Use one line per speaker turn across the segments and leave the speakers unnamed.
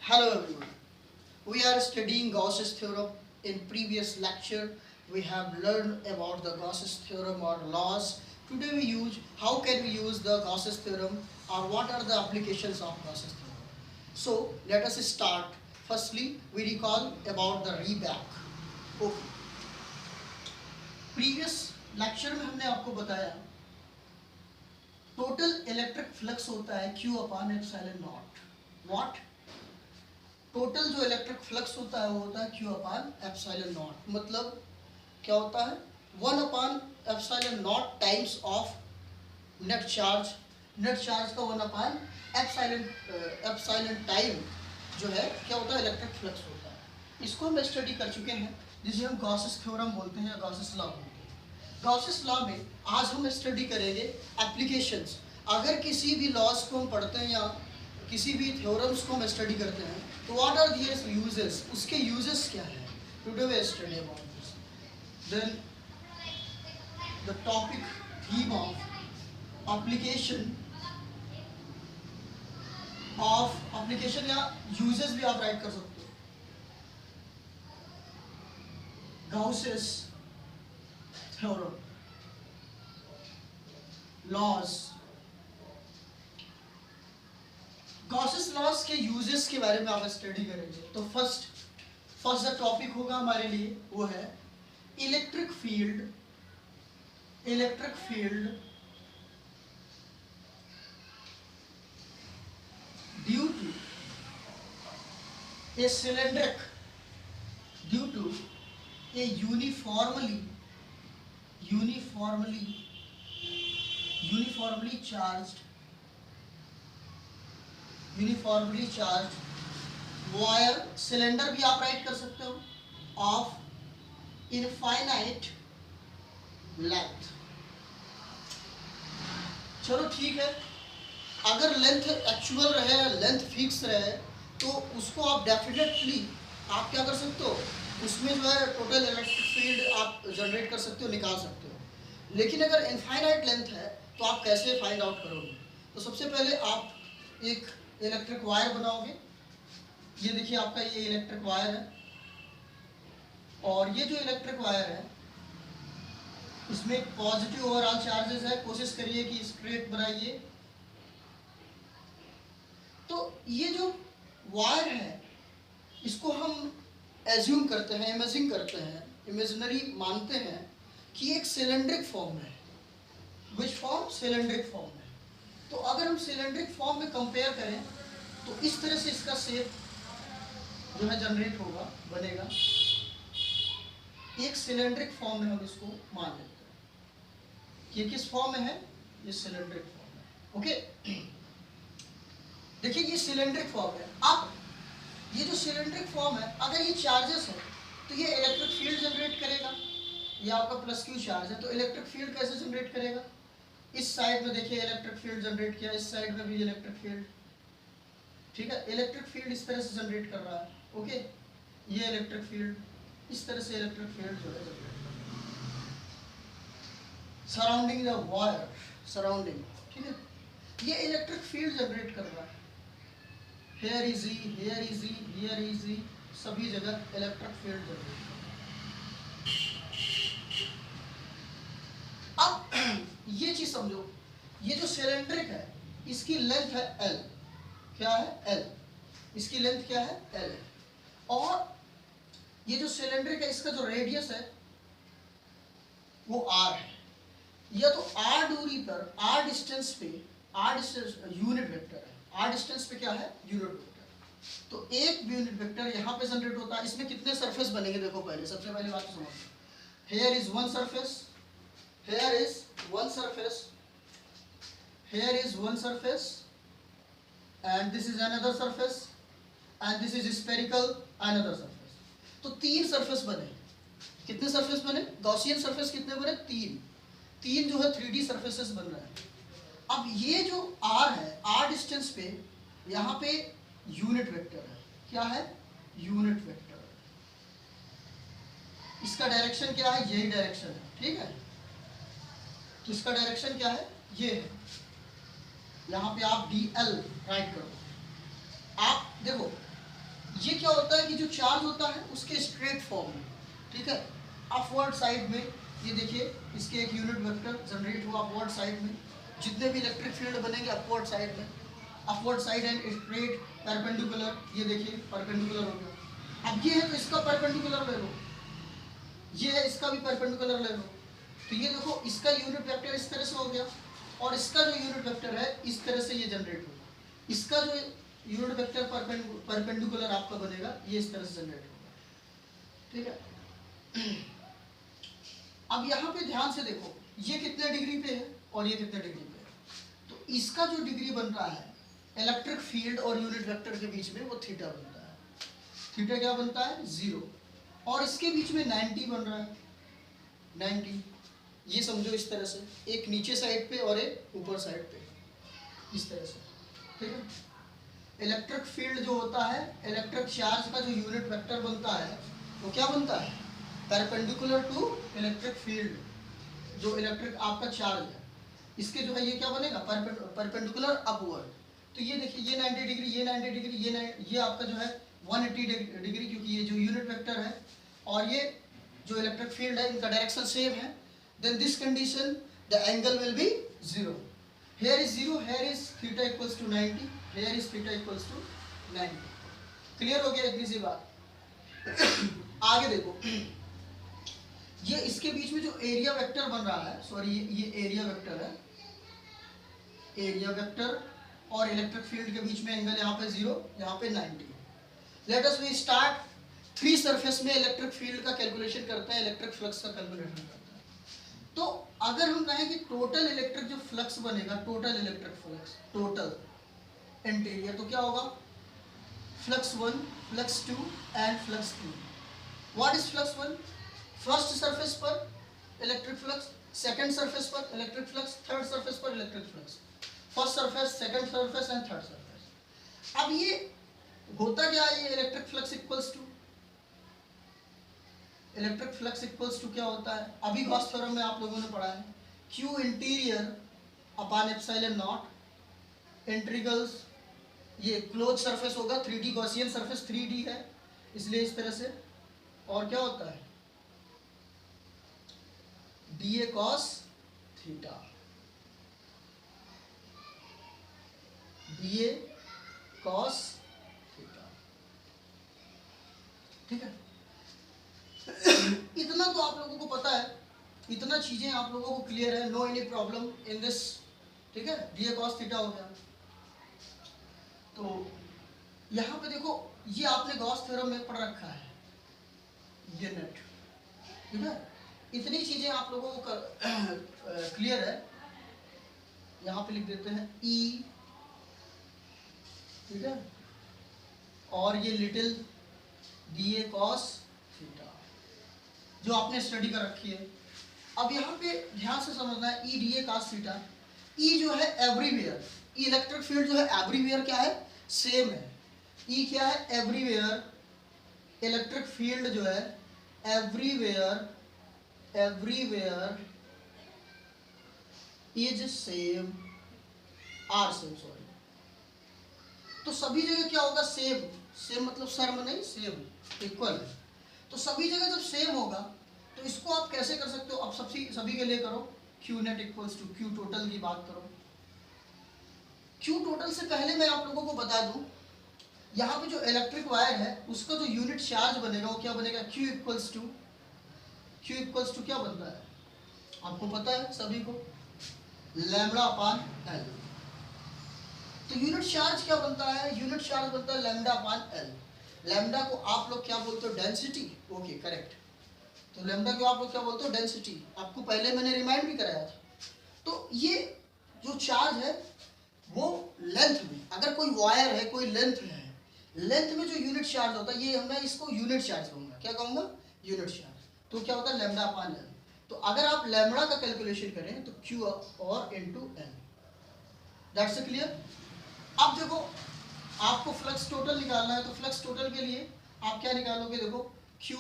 Hello everyone. We are studying Gauss's theorem. In previous lecture, we have learned about the Gauss's theorem or laws. Today we use how can we use the Gauss's theorem or what are the applications of Gauss's theorem. So let us start. Firstly, we recall about the reback. Okay. Previous lecture में हमने आपको बताया total electric flux होता है Q upon epsilon not. What? Total जो electric flux होता है वो होता है Q अपॉन एप्सिलॉन नॉट. मतलब क्या होता है 1 upon epsilon not times of net charge. Net charge का 1 अपॉन एप्सिलॉन टाइम जो है क्या होता है इलेक्ट्रिक फ्लक्स होता है. इसको हम स्टडी कर चुके हैं जिसे हम गॉसेस थ्योरम बोलते हैं या गॉसेस लॉ बोलते हैं. गॉसेस लॉ में आज हम स्टडी करेंगे एप्लीकेशंस. अगर किसी भी लॉज को हम पढ़ते हैं या किसी भी थ्योरम्स को हम स्टडी करते हैं तो व्हाट आर दियर यूजेस, उसके यूजेस क्या है. Today we study about this. Then the topic theme of application या यूजेस भी आप राइट कर सकते हो. Gauss's theorem, laws. Gauss's laws के यूजेस के बारे में आप स्टडी करेंगे. तो फर्स्ट जो टॉपिक होगा हमारे लिए वो है electric field due to a cylindric due to a uniformly charged wire. Cylinder भी आप राइट कर सकते हो ऑफ इनफाइनाइट लेंथ. चलो ठीक है. अगर लेंथ एक्चुअल रहे, लेंथ फिक्स रहे तो उसको आप डेफिनेटली आप क्या कर सकते हो, उसमें जो है टोटल इलेक्ट्रिक फील्ड आप जनरेट कर सकते हो, निकाल सकते हो. लेकिन अगर इनफाइनाइट लेंथ है तो आप कैसे फाइंड आउट करोगे. तो सबसे पहले आप एक इलेक्ट्रिक वायर बनाओगे. ये देखिए आपका ये इलेक्ट्रिक वायर है और ये जो इलेक्ट्रिक वायर है इसमें पॉजिटिव ओवरऑल चार्जेस है. कोशिश करिए कि स्ट्रेट बनाइए. तो ये जो वायर है इसको हम एज्यूम करते हैं, इमेजिन करते हैं, इमेजिनरी मानते हैं कि एक सिलेंड्रिक फॉर्म है. Which form? सिलेंड्रिक फॉर्म है. तो अगर हम सिलेंड्रिक फॉर्म में कंपेयर करें तो इस तरह से इसका शेप जो है जनरेट होगा, बनेगा. एक सिलेंड्रिक फॉर्म में हम इसको मान लेते हैं कि किस फॉर्म में है, ये सिलेंड्रिक फॉर्म है. ओके. देखिए ये सिलेंड्रिक फॉर्म है. अब ये जो सिलेंड्रिक फॉर्म है अगर ये चार्जेस है तो ये इलेक्ट्रिक फील्ड जनरेट करेगा. ये आपका प्लस क्यू चार्ज है तो इलेक्ट्रिक फील्ड कैसे जनरेट करेगा. इस साइड में देखिए इलेक्ट्रिक फील्ड जनरेट किया, इस साइड में भी इलेक्ट्रिक फील्ड. ठीक है, इलेक्ट्रिक फील्ड इस तरह से जनरेट कर रहा है. ओके. ये इलेक्ट्रिक फील्ड इस तरह से इलेक्ट्रिक फील्ड जो है जनरेट कर रहा है सराउंडिंग द वायर, सराउंडिंग. ठीक है, ये इलेक्ट्रिक फील्ड जनरेट कर रहा है. Here is E, here is E, here is E, सभी जगह इलेक्ट्रिक फील्ड जनरेट. अब ये चीज समझो, ये जो सिलेंड्रिक है इसकी लेंथ है L. क्या है? L. इसकी लेंथ क्या है? L है. और ये जो सिलेंड्रिक है इसका जो रेडियस है वो R है. या तो R दूरी पर, R डिस्टेंस पे, R डिस्टेंस यूनिट वेक्टर है. R डिस्टेंस पे क्या है? Unit vector. तो एक यूनिट वेक्टर यहाँ पे जनरेट होता है. इसमें कितने सरफेस बनेंगे देखो. पहले सबसे पहले बात समझो. Here is one surface, here is one surface, here is one surface and this is another surface and this is spherical another surface. तो तीन सरफेस बने. कितने सरफेस बने? गॉसियन सरफेस कितने बने? तीन जो है 3D सरफेसेस बन रहे हैं. अब ये जो R है, R डिस्टेंस पे यहाँ पे यूनिट वेक्टर है. क्या है? Unit vector. इसका डायरेक्शन क्या है? यही डायरेक्शन है. ठीक है, तो इसका डायरेक्शन क्या है? ये है. यहाँ पे आप DL राइट करो. आप देखो क्या होता है कि जो चार्ज होता है उसके स्ट्रेट फॉर्म में, ठीक है, अपवर्ड साइड में, ये देखिए इसके एक यूनिट वेक्टर जनरेट हुआ अपवर्ड साइड में, जितने भी इलेक्ट्रिक फील्ड बनेंगे अपवर्ड साइड में, upward side and straight perpendicular, ये देखिए परपेंडिकुलर हो गया। अब ये है तो इसका परपेंडिकुलर ले लो, ये है इसका भी परपेंडिकुलर ले लो, तो ये देखो इसका यूनिट वेक्टर इस तरह से हो गया और इसका जो यूनिट वेक्टर है इस तरह से ये जनरेट होगा। इसका जो यूनिट वेक्टर परपेंडिकुलर आपका बनेगा ये इस तरह से जनरेट होगा, ठीक है। अब यहाँ पे ध्यान से देखो ये कितने डिग्री पे है और ये कितने डिग्री पे है, तो इसका जो डिग्री बन रहा है इलेक्ट्रिक फील्ड और यूनिट वेक्टर के बीच में वो थीटा बनता है। थीटा क्या बनता है 0, और इसके बीच में 90 बन रहा है 90, ये समझो इस तरह से, एक नीचे साइड पे और एक ऊपर साइड पे, इस तरह से, ठीक है। इलेक्ट्रिक फील्ड जो होता है, इलेक्ट्रिक चार्ज का जो यूनिट वेक्टर बनता है वो क्या बनता है परपेंडिकुलर टू इलेक्ट्रिक फील्ड, जो इलेक्ट्रिक आपका चार्ज है इसके जो है ये क्या बनेगा परपेंडिकुलर अपवर्ड। तो ये देखिए ये 90 डिग्री, ये 90 डिग्री, ये आपका जो है 180 डिग्री, क्योंकि ये जो यूनिट वेक्टर है और ये जो इलेक्ट्रिक फील्ड है इनका डायरेक्शन सेम है। Then this condition the angle will be 0, here is 0, here is theta equals to 90, here is theta equals to 90। Clear हो गया इतनी सी बात। आगे देखो ये इसके बीच में जो एरिया वेक्टर बन रहा है, सॉरी ये एरिया वेक्टर है, एरिया वेक्टर और इलेक्ट्रिक फील्ड के बीच में एंगल यहाँ पे 0, यहाँ पे 90। Let us we start free surface में इलेक्ट्रिक फील्ड का कैलकुलेशन करते हैं, इलेक्ट्रिक फ्लक्स का कैलकुलेशन करते हैं। तो अगर हम कहें कि टोटल इलेक्ट्रिक जो फ्लक्स बनेगा, total electric flux, total interior, तो क्या होगा flux 1, flux 2 and flux 3। What is flux 1? First surface पर इलेक्ट्रिक फ्लक्स, सेकंड सरफेस पर इलेक्ट्रिक फ्लक्स, थर्ड सरफेस पर electric flux, first surface, second surface and third surface. अब ये होता क्या है, ये electric flux equals to, electric flux equals to क्या होता है, अभी गॉस थ्योरम में आप लोगों ने पढ़ा है, Q interior upon epsilon not integrals, ये क्लोज सरफेस होगा, 3D गॉसियन सरफेस 3D है इसलिए इस तरह से, और क्या होता है dA cos theta, dA cos theta, ठीक है। इतना तो आप लोगों को पता है, इतना चीजें आप लोगों को क्लियर है, no any problem in this, ठीक है। dA cos थीटा हो गया। तो यहाँ पे देखो ये आपने गॉस थ्योरम में पढ़ रखा है, ये नेट, ठीक है। इतनी चीजें आप लोगों को क्लियर है, यहाँ पे लिख देते हैं E, ठीक है, और ये लिटिल dA cos थीटा जो आपने स्टडी कर रखी है। अब यहाँ पे ध्यान से समझना है E dA cos theta, E जो है एवरीवेयर, E इलेक्ट्रिक फील्ड जो है एवरीवेयर क्या है सेम है, E क्या है एवरीवेयर, इलेक्ट्रिक फील्ड जो है everywhere, everywhere is same, are same, sorry. तो सभी जगह क्या होगा सेम, सेम मतलब सर्म नहीं, सेम इक्वल है, तो सभी जगह जब सेम होगा तो इसको आप कैसे कर सकते हो, अब सभी के लिए करो Q net equals to Q total की बात करो। Q टोटल से पहले मैं आप लोगों को बता दूं, यहाँ पे जो इलेक्ट्रिक वायर है उसका जो यूनिट चार्ज बनेगा वो क्या बनेगा Q इक्वल्स टू क्या बनता है आपको पता है सभी को, लैम्बडा अपान एल। तो यूनिट चार्ज क्या बनता है, यूनिट चार्ज बनता है लैम्बडा अपान एल। लैम्बडा को आप लोग क्या बोलते हो डेंसिटी, ओके करेक्ट। तो लैम्बडा को आप लोग क्या बोलते हो डेंसिटी, आपको पहले मैंने रिमाइंड भी कराया था। तो ये जो चार्ज है वो लेंथ में, अगर कोई वायर है कोई लेंथ में है, लेंथ में जो यूनिट चार्ज होता है, ये मैं इसको यूनिट चार्ज कहूँगा, क्या कहूँगा यूनिट चार्ज। तो क्या होता है लैम्बडा अपान एल। तो अगर आप लैम्बडा का कैलकुलेशन करें तो Q और इनटू एल, दैट्स क्लियर। अब देखो आपको फ्लक्स टोटल निकालना है, तो फ्लक्स टोटल के लिए आप क्या निकालोगे, देखो Q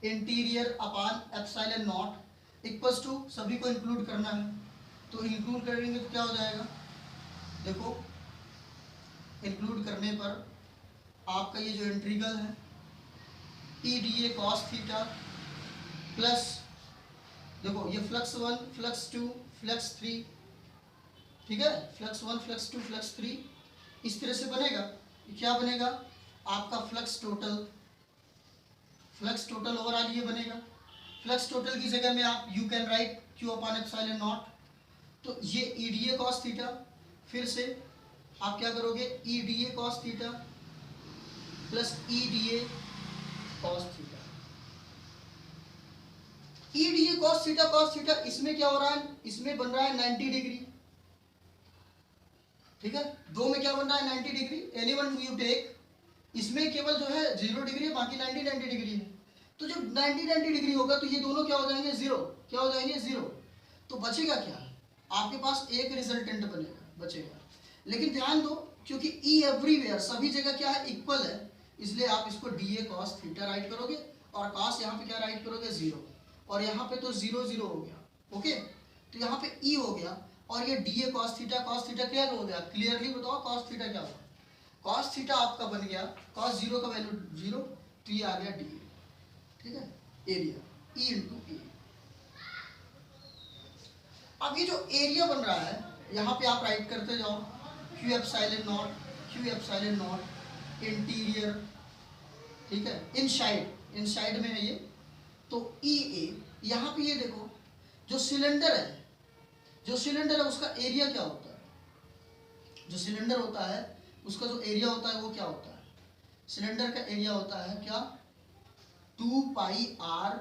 interior upon epsilon naught equals to, सभी को इंक्लूड करना है, तो इंक्लूड करेंगे तो क्या हो जाएगा, देखो इंक्लूड करने पर आपका ये जो इंटीग्रल है E D A cos theta plus, देखो ये फ्लक्स 1 फ्लक्स 2 फ्लक्स 3, ठीक है, फ्लक्स 1 फ्लक्स 2 फ्लक्स 3 इस तरह से बनेगा। क्या बनेगा आपका फ्लक्स टोटल ओवरऑल ये बनेगा। फ्लक्स टोटल की जगह में आप you can write Q upon epsilon not. तो ये E D A cos theta, फिर से आप क्या करोगे E D A cos theta plus E D A cos theta. E D A cos theta इसमें क्या हो रहा है, इसमें बन रहा है 90 डिग्री, ठीक है, दो में क्या बन रहा है 90 degree, any one you take, इसमें केवल जो है 0 डिग्री है, बाकी 90 डिग्री है। तो जब 90 डिग्री होगा तो ये दोनों क्या हो जाएंगे जीरो, क्या हो जाएंगे जीरो। तो बचेगा क्या, आपके पास एक रिजल्टेंट बचेगा। लेकिन ध्यान दो क्योंकि ई एवरीवेयर सभी जगह क्या है इक्वल है, इसलिए आप इसको D A cos theta right करोगे और कॉस यहाँ पे क्या राइट करोगे 0, और यहाँ पे तो 0 0 हो गया। ओके, तो यहाँ पे ई हो गया और ये D A cos theta clear हो गया। क्लियरली बताओ कॉस थीटा क्या होगा। कॉस थीटा आपका बन गया कॉस 0 का वैल्यू 0, तो ये आ गया डी ए, ठीक है, एरिया ई इंटू ए। अब ये जो एरिया बन रहा है यहाँ पे आप राइट करते जाओ क्यू एप्सिलॉन नॉट इंटीरियर, ठीक है, इनसाइड में है ये, तो ई ए। यहाँ पे ये देखो जो सिलेंडर है उसका एरिया क्या होता है, जो सिलेंडर होता है उसका जो एरिया होता है वो क्या होता है, सिलेंडर का एरिया होता है क्या 2 pi R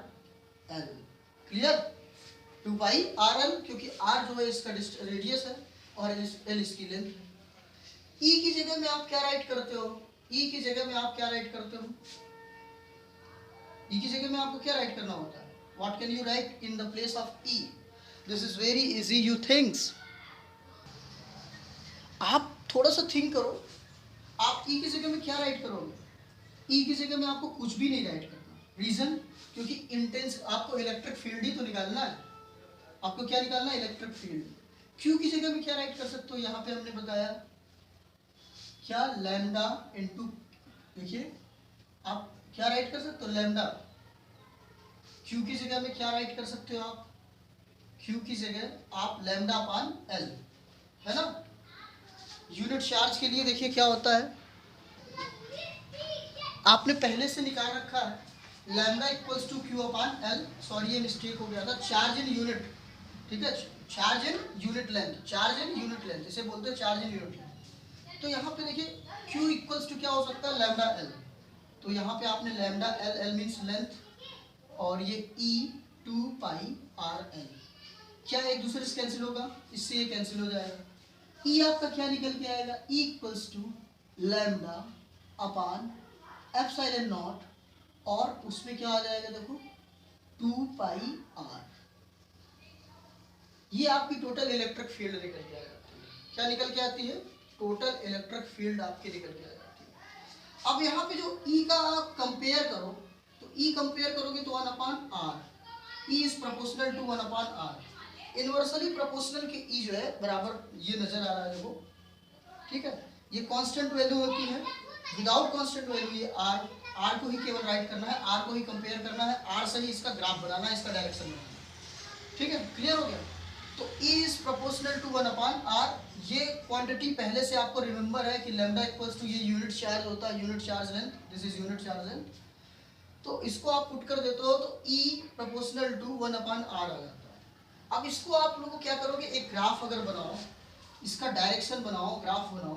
L. Clear, 2 pi R L, क्योंकि आर जो है इसका रेडियस है और एल इसकी लेंथ है। ई की जगह में आप क्या राइट करते हो, ई की जगह में आप क्या राइट करते हो, ई की जगह में आपको क्या राइट करना होता है, what can you right in the place of E. This is very easy, you thinks, आप थोड़ा सा थिंक करो, आप ई की जगह में क्या राइट करोगे, ई की जगह में आपको कुछ भी नहीं राइट करना। रीजन, क्योंकि इंटेंस आपको इलेक्ट्रिक फील्ड ही तो निकालना है, आपको क्या निकालना है इलेक्ट्रिक फील्ड। क्यू की जगह में क्या राइट कर सकते हो, यहाँ पे हमने बताया क्या लैम्डा इनटू, देखिए आप क्या राइट कर सकते हो लैम्डा। क्यू की जगह में क्या राइट कर सकते हो आप, क्यू की जगह आप लैम्डा अपान एल, है ना। यूनिट चार्ज के लिए देखिए क्या होता है, आपने पहले से निकाल रखा है lambda equals to Q upon L, sorry ये मिस्टेक हो गया था, चार्ज इन यूनिट, ठीक है, चार्ज इन यूनिट लेंथ, इसे बोलते हैं चार्ज इन यूनिट लेंथ। तो यहाँ पे देखिए Q इक्वल्स टू क्या हो सकता है लैम्डा एल, तो यहाँ पे आपने लैम्डा एल मीन्स लेंथ, और ये E 2 पाई आर एल, क्या एक दूसरे से कैंसिल होगा, इससे ये कैंसिल हो जाएगा। E आपका क्या निकल के आएगा, E equals to lambda upon epsilon naught, और उसमें क्या आ जाएगा देखो 2 पाई आर। ये आपकी टोटल इलेक्ट्रिक फील्ड निकल के आ जाती है। क्या निकल के आती है, टोटल इलेक्ट्रिक फील्ड आपकी निकल के आ जाती है। अब यहाँ पे जो E का आप कंपेयर करो, तो E कंपेयर करोगे तो 1 upon R, E is proportional to 1 upon R. Inversely proportional के E जो है बराबर ये नजर आ रहा है देखो, ठीक है, ये कांस्टेंट वैल्यू होती है, विदाउट कांस्टेंट वैल्यू ये आर को ही केवल राइट करना है, आर को ही कंपेयर करना है, आर से ही इसका ग्राफ बनाना है, इसका डायरेक्शन बनाना है, ठीक है, क्लियर हो गया। तो E is proportional to 1 upon R. ये क्वांटिटी पहले से आपको रिमेंबर है कि लैम्डा इक्वल्स टू ये यूनिट चार्ज होता है, unit charge length, this is unit charge length. तो इसको आप पुट कर देते हो तो E proportional to 1 upon R आ जाता है। अब इसको आप लोगों क्या करोगे, एक ग्राफ अगर बनाओ, इसका डायरेक्शन बनाओ, ग्राफ बनाओ,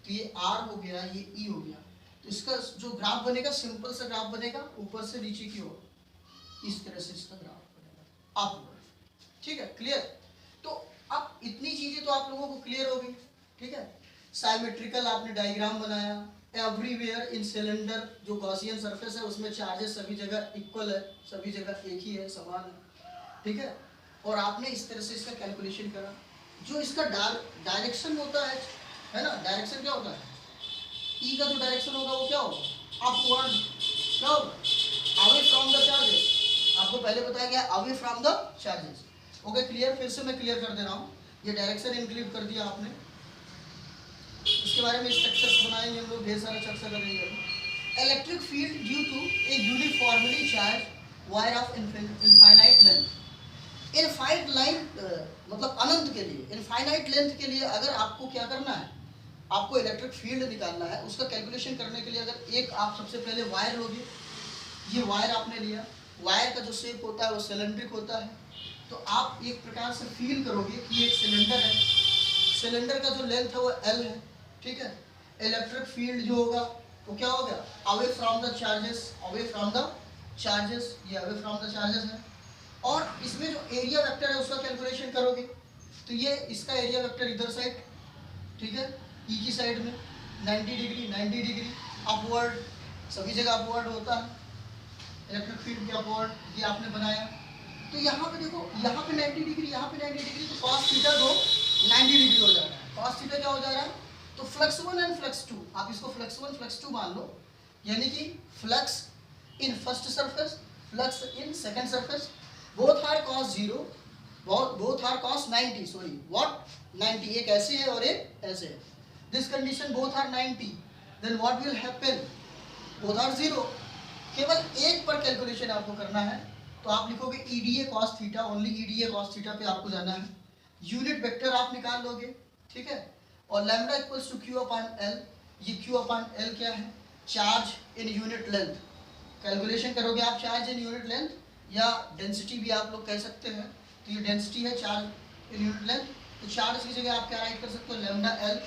तो ये R हो गया, ये E हो गया, तो इसका जो ग्राफ बनेगा सिंपल सा ग्राफ बनेगा, ऊपर से नीचे की ओर इस तरह से इसका ग्राफ बनेगा अपवर्ड, ठीक है, क्लियर। तो अब इतनी चीजें तो आप लोगों को क्लियर होगी, ठीक है। साइमेट्रिकल आपने डायग्राम बनाया, एवरीवेयर इन सिलेंडर जो गॉसियन सरफेस है उसमें चार्जेस सभी जगह इक्वल है, सभी जगह एक ही है, समान है, ठीक है, और आपने इस तरह से इसका कैलकुलेशन करा। जो इसका डायरेक्शन होता है ना, डायरेक्शन क्या होता है, ई का जो डायरेक्शन होगा वो क्या होगा, अपवर्ड, क्या होगा, अवे फ्रॉम द चार्जेस। आपको पहले बताया गया away from the charges. Okay, clear, फिर से मैं क्लियर कर दे रहा हूँ, ये डायरेक्शन इंक्लूड कर दिया आपने, इसके बारे में स्ट्रक्चर्स बनाएंगे हम लोग, ढेर सारा चर्चा करेंगे। Electric field due to a uniformly charge wire of infinite length. Infinite line मतलब अनंत के लिए, इनफाइनाइट लेंथ के लिए अगर आपको क्या करना है, आपको इलेक्ट्रिक फील्ड निकालना है, उसका कैलकुलेशन करने के लिए अगर एक आप सबसे पहले वायर लोगे, ये वायर आपने लिया, वायर का जो शेप होता है वो सिलेंड्रिक होता है, तो आप एक प्रकार से फील करोगे कि एक सिलेंडर है, सिलेंडर का जो लेंथ है वो एल है, ठीक है। इलेक्ट्रिक फील्ड जो होगा वो क्या हो गया, away from the charges, away from the charges, ये अवे फ्रॉम द चार्जेस है। और इसमें जो एरिया वेक्टर है उसका कैलकुलेशन करोगे तो ये इसका एरिया वेक्टर इधर साइड, ठीक है, ई की साइड में 90 डिग्री, 90 डिग्री अपवर्ड, सभी जगह अपवर्ड होता है इलेक्ट्रिक फील्ड के अपवर्ड, ये आपने बनाया। तो यहाँ पे देखो, यहाँ पे 90 डिग्री, यहाँ पे 90 डिग्री, तो cos थीटा दो 90 डिग्री हो जा रहा है। cos थीटा क्या हो जा रहा है, तो फ्लक्स 1 एंड फ्लक्स 2, आप इसको फ्लक्स 1 फ्लक्स 2 मान लो, यानी कि flux in first surface, flux in second surface, both are cos 0, both are cos 90, sorry what 90, एक ऐसे है और एक ऐसे है। This condition both are 90, then what will happen, both are 0। केवल एक पर कैलकुलेशन आपको करना है, तो आप लिखोगे EDA cos theta, only EDA cos theta पे आपको जाना है। यूनिट वेक्टर आप निकाल लोगे, ठीक है, और lambda equals to Q upon L, ये Q अपॉन L क्या है, charge in unit length. Calculation करोगे आप चार्ज इन यूनिट लेंथ, या डेंसिटी भी आप लोग कह सकते हैं, तो ये डेंसिटी है चार्ज इन यूनिट लेंथ, तो चार्ज की जगह आप क्या राइट कर सकते हो, लैम्डा L।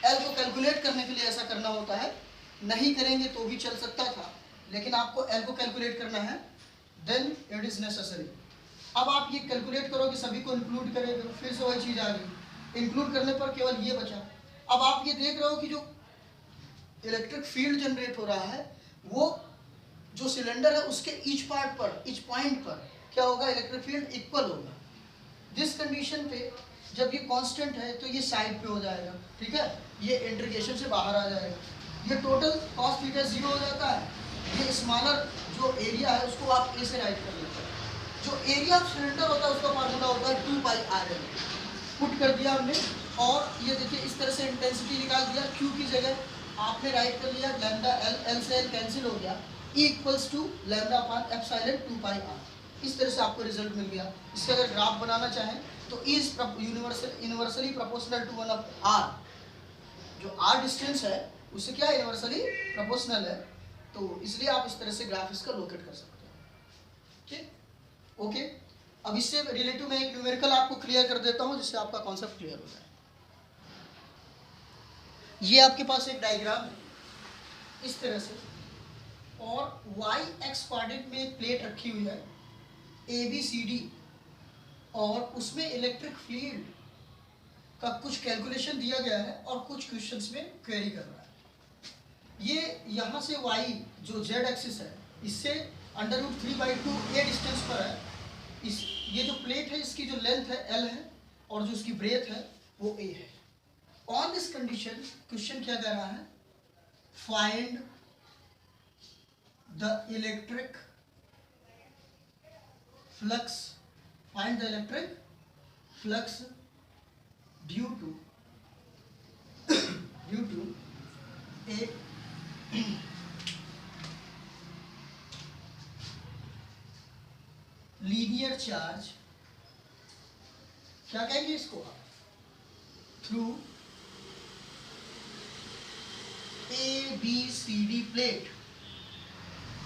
L को कैलकुलेट करने के लिए ऐसा करना होता है, नहीं करेंगे तो भी चल सकता था, लेकिन आपको L को कैलकुलेट करना है, देन इट इज नेसेसरी। अब आप ये कैलकुलेट करोगे, सभी को इंक्लूड करेंगे, फिर से वही चीज आ गई, इंक्लूड करने पर केवल ये बचा। अब आप ये देख रहे हो कि जो इलेक्ट्रिक फील्ड जनरेट हो रहा है वो जो सिलेंडर है उसके ईच पार्ट पर, ईच पॉइंट पर क्या होगा, इलेक्ट्रिक फील्ड इक्वल होगा। दिस कंडीशन पे जब ये कांस्टेंट है तो ये साइड पे हो जाएगा, ठीक है, ये इंटीग्रेशन से बाहर आ जाएगा, ये टोटल cos थीटा 0 हो जाता है। ये स्मॉलर जो एरिया है उसको आप ए से राइट कर लेते हैं, जो एरिया ऑफ सिलेंडर होता है उसका फार्मूला होता है 2πr, पुट कर दिया हमने, और ये देखिए इस तरह से इंटेंसिटी निकाल दिया, Q की जगह आपने राइट कर लिया लैम्डा L, L से L कैंसिल हो गया, E equals to lambda upon epsilon 2πr, इस तरह से आपको रिजल्ट मिल गया। इसका अगर ग्राफ बनाना चाहें तो E is universally proportional to 1 of R, जो R डिस्टेंस है उससे क्या यूनिवर्सली प्रोपोर्शनल है, तो इसलिए आप इस तरह से ग्राफ इसका लोकेट कर सकते हो, ठीक, ओके। अब इससे रिलेटिव मैं एक न्यूमेरिकल आपको क्लियर कर देता हूं जिससे आपका कॉन्सेप्ट क्लियर हो जाए। ये आपके पास एक डायग्राम है इस तरह से, और y x कोऑर्डिनेट में एक प्लेट रखी हुई है ABCD, और उसमें इलेक्ट्रिक फील्ड का कुछ कैलकुलेशन दिया गया है और कुछ क्वेश्चंस में क्वेरी कर रहा है। ये यहाँ से y जो z एक्सिस है इससे √3/2 a डिस्टेंस पर है, इस ये जो प्लेट है इसकी जो लेंथ है L है और जो इसकी ब्रेथ है वो A है। ऑन दिस कंडीशन क्वेश्चन क्या कह रहा है, find the electric flux, find the electric flux due to a linear charge, क्या कहेंगे इसको, थ्रू ABCD प्लेट,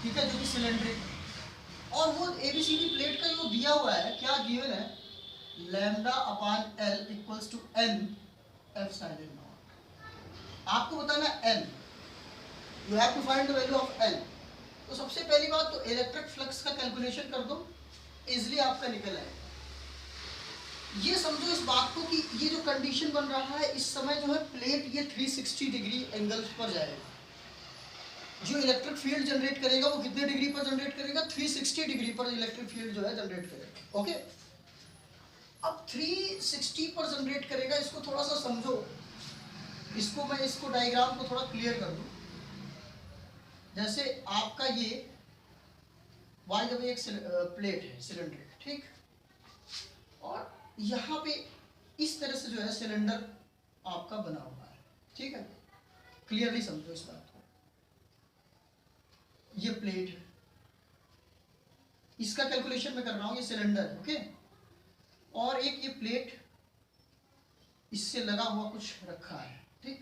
ठीक है, जो कि सिलेंड्रिक, और वो ABCD प्लेट का जो दिया हुआ है क्या गिवन है, lambda upon L equals to n epsilon naught. आपको बताना N, you have to find the value of N। तो सबसे पहली बात तो इलेक्ट्रिक फ्लक्स का कैलकुलेशन कर दो, इजिली आपका निकल आएगा। ये समझो इस बात को कि ये जो कंडीशन बन रहा है इस समय जो है प्लेट ये 360 डिग्री एंगल्स पर जाएगा, जो इलेक्ट्रिक फील्ड जनरेट करेगा वो कितने डिग्री पर जनरेट करेगा, 360 डिग्री पर इलेक्ट्रिक फील्ड जो है जनरेट करेगा, ओके। अब 360 पर जनरेट करेगा, इसको थोड़ा सा समझो, इसको मैं इसको डायग्राम को थोड़ा क्लियर कर दूं। जैसे आपका ये वाई जब एक प्लेट है सिलेंडर, ठीक, और यहाँ पे इस तरह से जो है सिलेंडर आपका बना हुआ है, ठीक है, क्लियरली समझो इस बात को। ये प्लेट है, इसका कैलकुलेशन मैं कर रहा हूं, ये सिलेंडर है, ओके। और एक ये प्लेट इससे लगा हुआ कुछ रखा है, ठीक।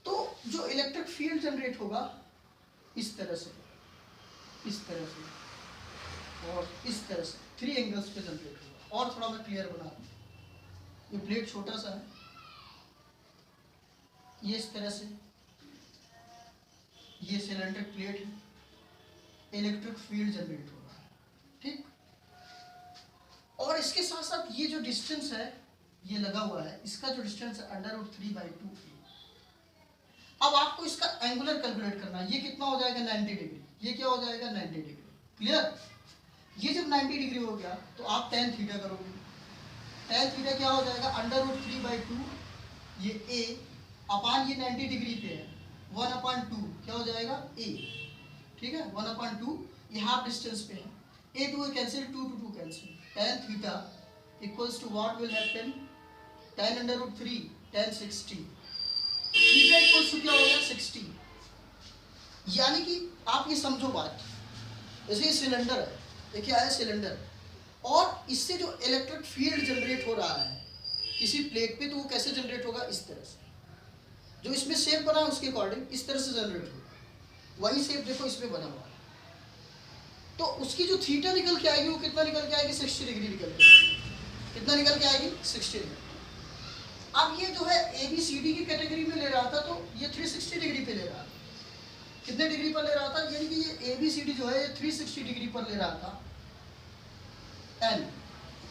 तो जो इलेक्ट्रिक फील्ड जनरेट होगा इस तरह से, इस तरह से और इस तरह से, 3 एंगल्स पे जनरेट होगा। और थोड़ा मैं क्लियर बना दूं, ये प्लेट छोटा सा है, ये इस तरह से, ये सिलेंडर प्लेट है, इलेक्ट्रिक फील्ड जनरेट हो रहा है, ठीक। और इसके साथ साथ ये जो डिस्टेंस है ये लगा हुआ है, इसका जो डिस्टेंस है √3/2 है। अब आपको इसका एंगुलर कैलकुलेट करना है, ये कितना हो जाएगा 90 डिग्री, ये क्या हो जाएगा 90 डिग्री, क्लियर। ये जब 90 डिग्री हो गया तो आप tan थीटा करोगे, tan थीटा क्या हो जाएगा √3/2, ये a अपान ये 90 डिग्री पे है 1/2 क्या हो जाएगा a, ठीक है 1/2, ये हाफ डिस्टेंस पे है, a to a cancel, 2 to 2 cancel, tan theta equals to what will happen, tan √3 tan 60, theta equals to क्या हो गया 60। यानी कि आप ये समझो बात, जैसे ये सिलेंडर है, ये क्या है सिलेंडर, और इससे जो इलेक्ट्रिक फील्ड जनरेट हो रहा है किसी प्लेट पे, तो वो कैसे जनरेट होगा, इस तरह से, जो इसमें शेप बना है उसके अकॉर्डिंग इस तरह से जनरेट होगा। वही शेप देखो इसमें बना हुआ है, तो उसकी जो थीटा निकल के आएगी वो कितना निकल के आएगी 60 डिग्री निकल के आएगी। कितना निकल के आएगी 60 डिग्री। अब ये जो है ABCD की कैटेगरी में ले रहा था, तो ये 360 डिग्री पे ले रहा था, कितने डिग्री पर ले रहा था, यानी कि ये ABCD जो है ये 360 डिग्री पर ले रहा था N,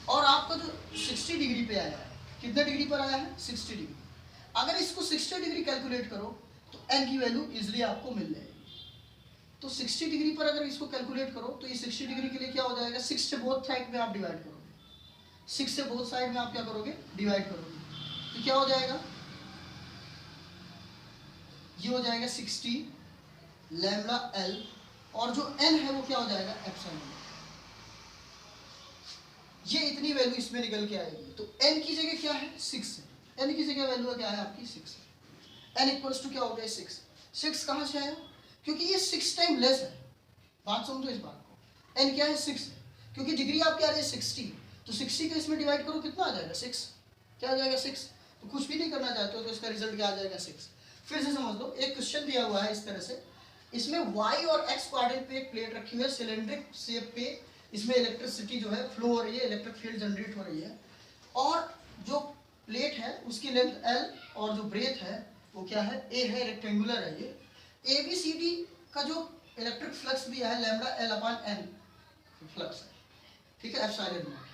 और आपका जो 60 डिग्री पे आया है, कितने डिग्री पर आया है 60 डिग्री। अगर इसको 60 डिग्री कैलकुलेट करो तो N की वैल्यू इजिली आपको मिल जाएगी। तो 60 डिग्री पर अगर इसको कैलकुलेट करो तो ये 60 डिग्री के लिए क्या हो जाएगा, 6 से बोथ साइड में आप डिवाइड करोगे, 6 से बोथ साइड में आप क्या करोगे डिवाइड करोगे, तो क्या हो जाएगा, ये हो जाएगा 60 लैम्बडा L, और जो N है वो क्या हो जाएगा एप्सिलॉन। ये इतनी वैल्यू इसमें निकल के आएगी, तो N की जगह क्या है 6 है, N की जगह वैल्यू क्या है आपकी 6 है। N इक्वल्स टू क्या हो गया 6, 6 कहाँ से आया, क्योंकि ये 6 टाइम लेस है, बात समझो इस बात को। N क्या है 6 है, क्योंकि डिग्री आप क्या आ रही है 60, तो 60 को इसमें डिवाइड करो कितना आ जाएगा 6, क्या आ जाएगा 6, तो कुछ भी नहीं करना चाहते हो तो इसका रिजल्ट क्या आ जाएगा 6। फिर से समझ लो, एक क्वेश्चन दिया हुआ है इस तरह से, इसमें y और x कोऑर्डिनेट पे एक प्लेट रखी हुई है सिलेंड्रिक शेप पे, इसमें इलेक्ट्रिसिटी जो है फ्लो हो रही है, इलेक्ट्रिक फील्ड जनरेट हो रही है, और जो प्लेट है उसकी लेंथ L और जो ब्रेथ है वो क्या है A है, रेक्टेंगुलर है ये। ABCD का जो इलेक्ट्रिक फ्लक्स दिया है लैम्बडा L/N फ्लक्स है, ठीक है एप्सिलॉन नॉट।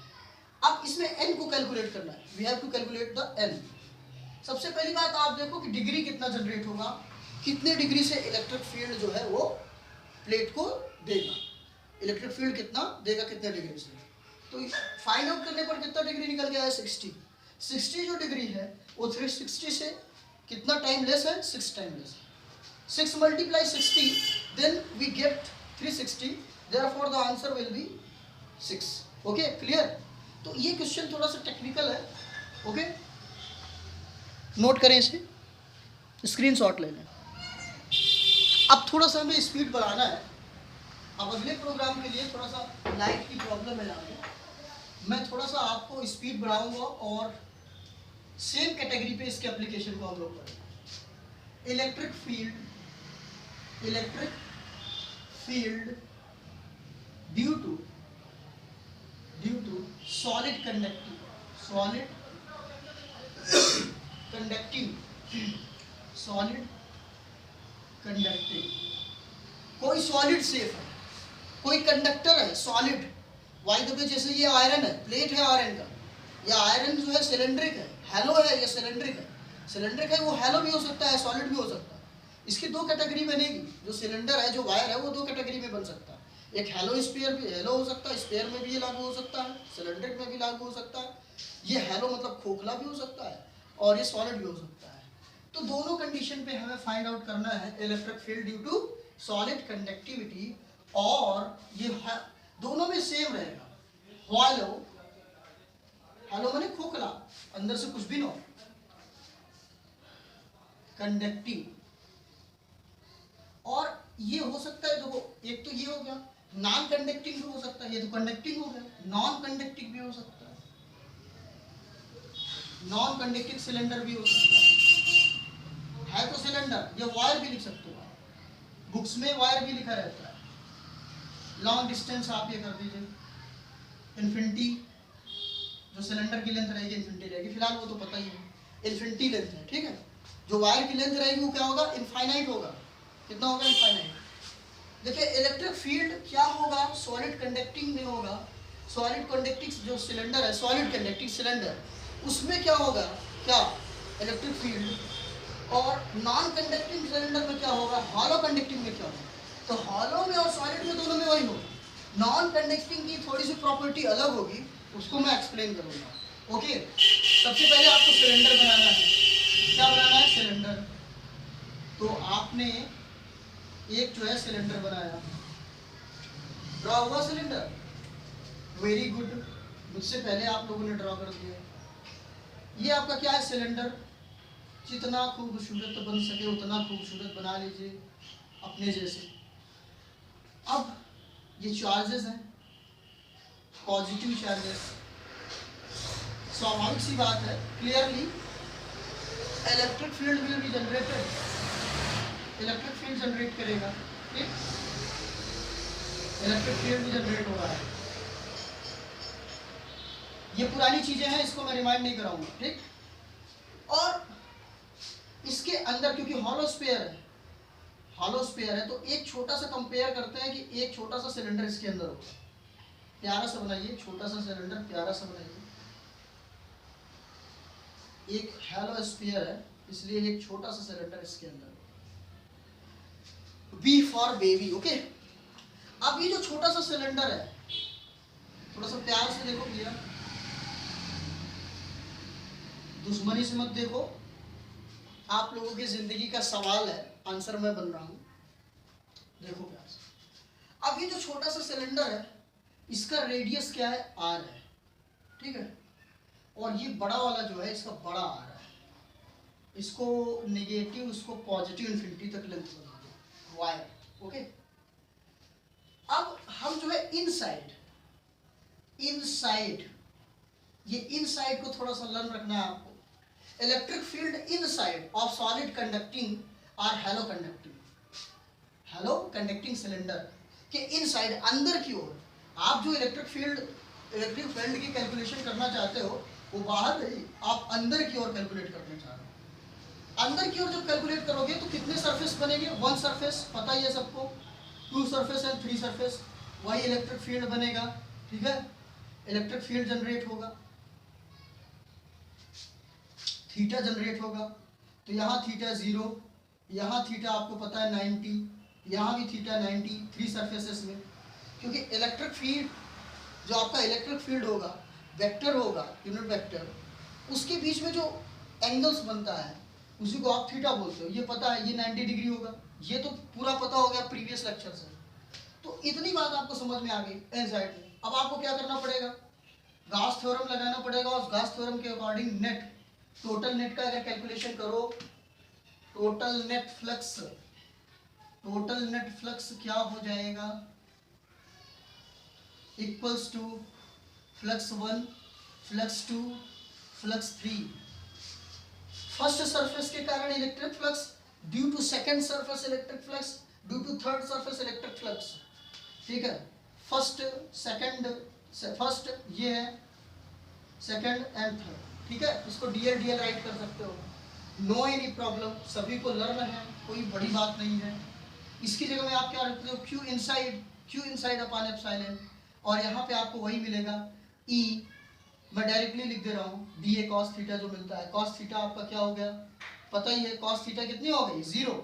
अब इसमें N को कैलकुलेट करना है, we have to calculate the N। सबसे पहली बात आप देखो कि डिग्री कितना जनरेट होगा, कितने डिग्री से इलेक्ट्रिक फील्ड जो है वो प्लेट को देगा, इलेक्ट्रिक फील्ड कितना देगा कितने डिग्री से, तो फाइंड आउट करने पर कितना डिग्री निकल गया है 60। 60 जो डिग्री है वो 360 से कितना टाइम लेस है 6 टाइम लेस है, 6 × 60 then we get 360, therefore the answer will be 6। Okay clear. तो ये क्वेश्चन थोड़ा सा टेक्निकल है, ओके नोट करें इसे, स्क्रीनशॉट ले लें। अब थोड़ा सा हमें स्पीड बढ़ाना है, अब अगले प्रोग्राम के लिए थोड़ा सा लाइट की प्रॉब्लम है यहाँ पे, मैं थोड़ा सा आपको स्पीड बढ़ाऊंगा और सेम कैटेगरी पे इसके एप्लीकेशन को हम लोग करेंगे। Electric field due to solid conducting, कोई सॉलिड शेप है, कोई कंडक्टर है सॉलिड, वाई द वे जैसे ये आयरन है, प्लेट है आयरन का, या आयरन जो है सिलेंड्रिक है, हैलो है या सिलेंड्रिक है, सिलेंड्रिक है वो हैलो भी हो सकता है सॉलिड भी हो सकता है। इसकी दो कैटेगरी बनेगी, जो सिलेंडर है जो वायर है वो दो कैटेगरी में बन सकता है, एक हैलो स्फीयर भी हैलो हो सकता है, स्फीयर में भी ये लागू हो सकता है, सिलेंड्रिक में भी लागू हो सकता है। ये हैलो मतलब खोखला भी हो सकता है और ये सॉलिड भी हो सकता है। तो दोनों कंडीशन पे हमें फाइंड आउट करना है electric field due to solid conductivity, और ये दोनों में सेम रहेगा। हैलो माने खोखला, अंदर से कुछ भी ना हो, कंडक्टिंग। और ये हो सकता है, देखो एक तो ये हो गया, नॉन कंडक्टिंग भी हो सकता है, ये तो कंडक्टिंग हो गया, नॉन कंडक्टिंग भी हो सकता है, नॉन कंडक्टिंग सिलेंडर भी हो सकता है तो सिलेंडर, ये वायर भी लिख सकते हो, बुक्स में वायर भी लिखा रहता है। लॉन्ग डिस्टेंस आप ये कर दीजिए, इन्फिनिटी, जो सिलेंडर की लेंथ रहेगी इन्फिनिटी रहेगी, फिलहाल वो तो पता ही है, इन्फिनिटी लेंथ है, ठीक है। जो वायर की लेंथ रहेगी वो क्या होगा, इनफाइनाइट होगा। कितना होगा, इनफाइनाइट। देखिए इलेक्ट्रिक फील्ड क्या होगा, सॉलिड कंडक्टिंग में होगा, सॉलिड कंडक्टिंग जो सिलेंडर है, सॉलिड कंडक्टिंग सिलेंडर, उसमें क्या होगा, क्या इलेक्ट्रिक फील्ड, और नॉन कंडक्टिंग सिलेंडर में क्या होगा, हॉलो कंडक्टिंग में क्या होगा। तो हॉलो में और सॉलिड में दोनों में वही होगा। नॉन कंडक्टिंग की थोड़ी सी प्रॉपर्टी अलग होगी, उसको मैं एक्सप्लेन करूंगा। ओके, सबसे पहले आपको सिलेंडर बनाना है। क्या बनाना है, सिलेंडर। तो आपने एक जो है सिलेंडर बनाया, ड्रॉ हुआ सिलेंडर, वेरी गुड, मुझसे पहले आप लोगों ने ड्रॉ कर दिया। ये आपका क्या है, सिलेंडर। जितना खूबसूरत बन सके उतना खूबसूरत बना लीजिए अपने जैसे। अब ये चार्जेस हैं, पॉजिटिव चार्जेस, स्वाभाविक सी बात है, clearly electric field will be generated, electric field generate करेगा, ठीक, इलेक्ट्रिक फील्ड भी जनरेट हो रहा है। ये पुरानी चीजें हैं, इसको मैं रिमाइंड नहीं कराऊंगा, ठीक। और इसके अंदर क्योंकि हॉलो स्फीयर है, हॉलो स्फीयर है, तो एक छोटा सा कंपेयर करते हैं कि एक छोटा सा सिलेंडर इसके अंदर होगा। प्यारा सा बनाइए, छोटा सा सिलेंडर प्यारा सा बनाइए। एक हॉलो स्फीयर है, इसलिए एक छोटा सा सिलेंडर इसके अंदर, बी फॉर बेबी, ओके। अब ये जो छोटा सा सिलेंडर है, थोड़ा सा प्यार से देखो भैया, दुश्मनी से मत देखो, आप लोगों की जिंदगी का सवाल है, आंसर मैं बन रहा हूं, देखो प्यार से। अब ये जो छोटा सा सिलेंडर है, इसका रेडियस क्या है, आर है, ठीक है। और ये बड़ा वाला जो है, इसका बड़ा आर है, इसको नेगेटिव, इसको पॉजिटिव, इन्फिनिटी तक लेंथ बना दो, वायर, ओके। अब हम जो है इनसाइड, इनसाइड, ये इनसाइड को थोड़ा सा लर्न रखना है आपको। Electric field inside of solid conducting और hollow conducting, hollow conducting cylinder के इनसाइड, अंदर की ओर। आप जो इलेक्ट्रिक फील्ड की कैलकुलेशन करना चाहते हो, वो बाहर नहीं, आप अंदर की ओर कैलकुलेट करना चाह रहे हो। अंदर की ओर जब कैलकुलेट करोगे तो कितने सरफेस बनेंगे, वन सरफेस, पता ही है सबको, two surface and three surface, वही इलेक्ट्रिक फील्ड बनेगा, ठीक है। इलेक्ट्रिक फील्ड जनरेट होगा, थीटा जनरेट होगा, तो यहाँ थीटा 0, यहाँ थीटा आपको पता है 90, यहाँ भी थीटा 90, थ्री सरफेसेस में। क्योंकि इलेक्ट्रिक फील्ड, जो आपका इलेक्ट्रिक फील्ड होगा, वेक्टर होगा, यूनिट वेक्टर, उसके बीच में जो एंगल्स बनता है उसी को आप थीटा बोलते हो, ये पता है, ये 90 डिग्री होगा, ये तो पूरा पता हो गया प्रीवियस लेक्चर से। तो इतनी बात आपको समझ में आ गई एनसाइड में। अब आपको क्या करना पड़ेगा, गाउस थ्योरम लगाना पड़ेगा, और गाउस थ्योरम के अकॉर्डिंग नेट, टोटल नेट का अगर कैलकुलेशन करो, total net flux, total net flux क्या हो जाएगा, equals to flux 1, flux 2, flux 3। First surface के कारण electric flux, due to second surface electric flux, due to third surface electric flux, ठीक है। फर्स्ट, सेकंड, फर्स्ट ये है, सेकंड एंड थर्ड, ठीक है। इसको डीएल डीएल राइट कर सकते हो, नो एनी प्रॉब्लम, सभी को लर्न है, कोई बड़ी बात नहीं है। इसकी जगह में आप क्या रखते हो, क्यू इनसाइड अपॉन एप्सिलॉन, और यहाँ पे आपको वही मिलेगा ई, मैं डायरेक्टली लिख दे रहा हूँ, डी ए कॉस थीटा जो मिलता है। कॉस थीटा आपका क्या हो गया, पता ही है, कॉस थीटा कितनी हो गई, 0,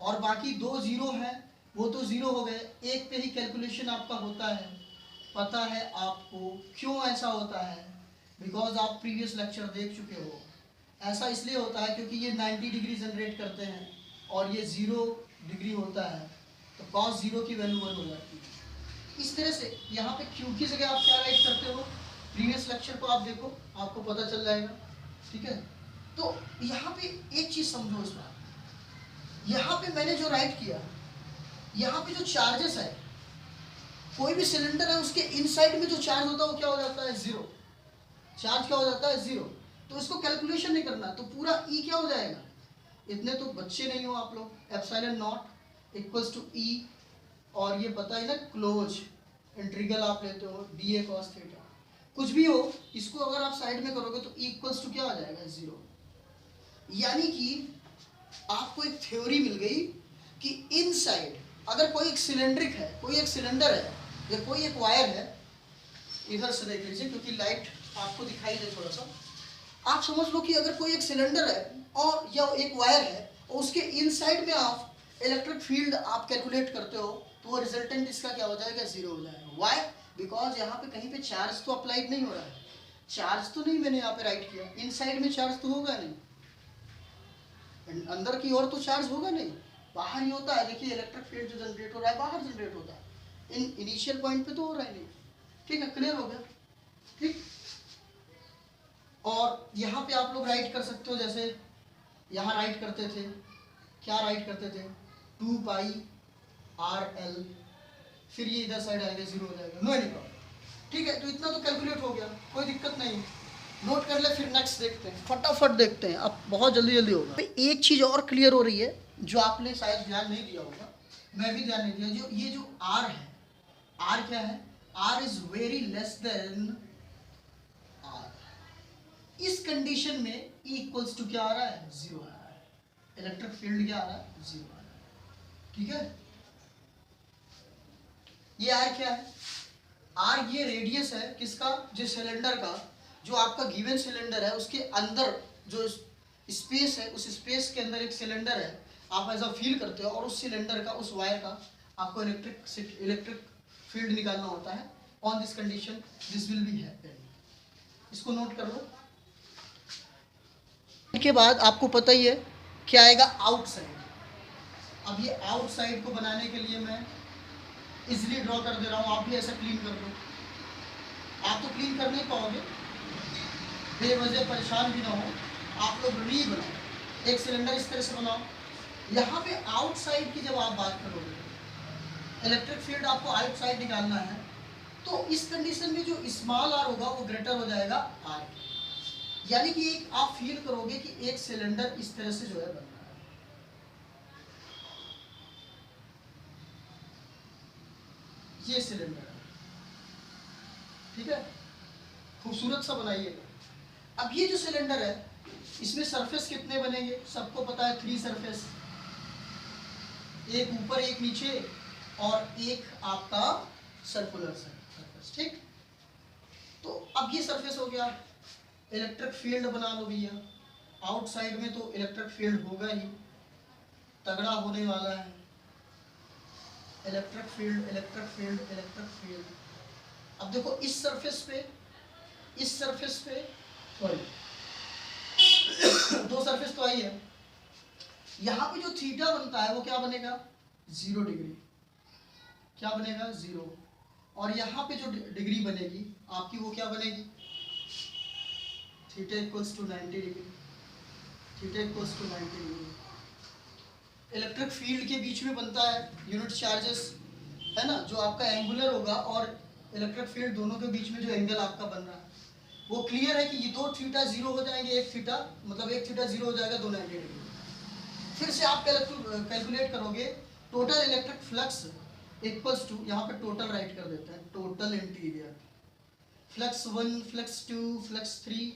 और बाकी 2 0 है, वो तो 0 हो गए, एक पे ही कैलकुलेशन आपका होता है, पता है आपको। क्यों ऐसा होता है, बिकॉज आप प्रीवियस लेक्चर देख चुके हो। ऐसा इसलिए होता है क्योंकि ये 90 डिग्री जनरेट करते हैं और ये 0 डिग्री होता है, तो कॉस 0 की वैल्यू 1 हो जाती है। इस तरह से यहाँ पे क्यू की जगह आप क्या राइट करते हो, प्रीवियस लेक्चर को आप देखो, आपको पता चल जाएगा, ठीक है। तो यहाँ पे एक चीज़ समझो इस बात, यहाँ पे मैंने जो राइट किया, यहाँ पे जो चार्जेस है, कोई भी सिलेंडर है उसके इनसाइड में जो चार्ज होता है वो क्या हो जाता है, जीरो। चार्ज क्या हो जाता है, जीरो। तो इसको कैलकुलेशन नहीं करना, तो पूरा ई क्या हो जाएगा, इतने तो बच्चे नहीं हो आप लोग, एप्सिलॉन नॉट इक्वल्स टू ई, और ये पता है ना क्लोज इंटीग्रल आप लेते हो डी ए कॉस थीटा, कुछ भी हो इसको अगर आप साइड में करोगे तो ई इक्वल्स टू क्या आ जाएगा, जीरो। यानी कि आपको एक थ्योरी मिल गई कि इनसाइड अगर कोई एक सिलेंड्रिक है, कोई एक सिलेंडर है या कोई एक वायर है, इधर से देख लीजिए क्योंकि लाइट आपको दिखाई दे थोड़ा सा, आप समझ लो कि अगर कोई एक सिलेंडर है और या एक वायर है और उसके इनसाइड में आप इलेक्ट्रिक फील्ड आप कैलकुलेट करते हो तो वो रिजल्टेंट इसका क्या हो जाएगा, जीरो हो जाएगा। व्हाई? बिकॉज यहाँ पे कहीं पे चार्ज तो अप्लाइड नहीं हो रहा है, चार्ज तो नहीं मैंने यहाँ पे राइट किया, इनसाइड में चार्ज तो होगा नहीं, अंदर की ओर तो चार्ज होगा नहीं, बाहर ही होता है। देखिए इलेक्ट्रिक फील्ड जो जनरेट हो रहा है बाहर जनरेट होता है, इनिशियल पॉइंट पे तो हो रहा है नहीं। ठीक है, क्लियर हो गया? ठीक। और यहाँ पे आप लोग राइट कर सकते हो, जैसे यहाँ राइट करते थे, क्या राइट करते थे, 2 पाई आर एल, फिर ये इधर साइड आएगा, जीरो हो जाएगा, नो एनी प्रॉब्लम। ठीक है, तो इतना तो कैलकुलेट हो गया, कोई दिक्कत नहीं, नोट कर ले। फिर नेक्स्ट देखते हैं, फटाफट देखते हैं, अब बहुत जल्दी जल्दी होगा। एक चीज़ और क्लियर हो रही है जो आपने शायद ध्यान नहीं दिया होगा, मैं भी ध्यान नहीं दिया, जो ये जो आर है, आर क्या है, R is very less than R. इस कंडीशन में ई इक्वल्स टू क्या आ रहा है, जीरो आ रहा है, इलेक्ट्रिक फील्ड क्या आ रहा है, जीरो आ रहा है। ठीक है, ये आर क्या है, आर ये रेडियस है किसका, जो सिलेंडर का, जो आपका गिवन सिलेंडर है उसके अंदर जो स्पेस है, उस स्पेस के अंदर एक सिलेंडर है, आप ऐसा फील करते हो, और उस सिलेंडर का, उस वायर का आपको इलेक्ट्रिक फील्ड निकालना होता है। On this condition this will be happen, इसको नोट कर लो। के बाद आपको पता ही है क्या आएगा, आउटसाइड। अब ये आउटसाइड को बनाने के लिए मैं इजिली ड्रॉ कर दे रहा हूँ, आप भी ऐसा क्लीन कर दो। आप तो क्लीन कर नहीं पाओगे, बेवजह परेशान भी ना हो, आप लोग री बनाओ, एक सिलेंडर इस तरह से बनाओ। यहाँ पे आउटसाइड की जब आप बात करोगे, इलेक्ट्रिक फील्ड आपको आउटसाइड निकालना है, तो इस कंडीशन में जो स्मॉल आर होगा वो ग्रेटर हो जाएगा आर। यानी कि एक आप फील करोगे कि एक सिलेंडर इस तरह से जो है बन रहा है, ये सिलेंडर है। ठीक है, खूबसूरत सा बनाइएगा। अब ये जो सिलेंडर है इसमें सरफेस कितने बनेंगे, सबको पता है 3 सरफेस, एक ऊपर एक नीचे और एक आपका सर्कुलर सरफेस। ठीक, तो अब ये सरफेस हो गया, इलेक्ट्रिक फील्ड बना लो भैया। आउटसाइड में तो इलेक्ट्रिक फील्ड होगा ही, तगड़ा होने वाला है, electric field electric field electric field. अब देखो इस सरफेस पे सॉरी 2 सरफेस तो आई है, यहाँ पे जो थीटा बनता है वो क्या बनेगा, 0 डिग्री, क्या बनेगा, 0। और यहाँ पे जो डिग्री बनेगी आपकी वो क्या बनेगी, theta equals to 90 degree, theta equals to 90 degree. Electric field के बीच में बनता है यूनिट चार्जेस, है ना, जो आपका एंगुलर होगा और इलेक्ट्रिक फील्ड दोनों के बीच में जो एंगल आपका बन रहा है वो क्लियर है कि ये 2 थीटा 0 हो जाएंगे, एक थीटा मतलब एक थीटा 0 हो जाएगा, 2 90 डिग्री। फिर से आप कैलकुलेट करोगे, total electric flux equals to, यहाँ पे टोटल राइट कर देते हैं, total interior flux 1 flux 2 flux 3,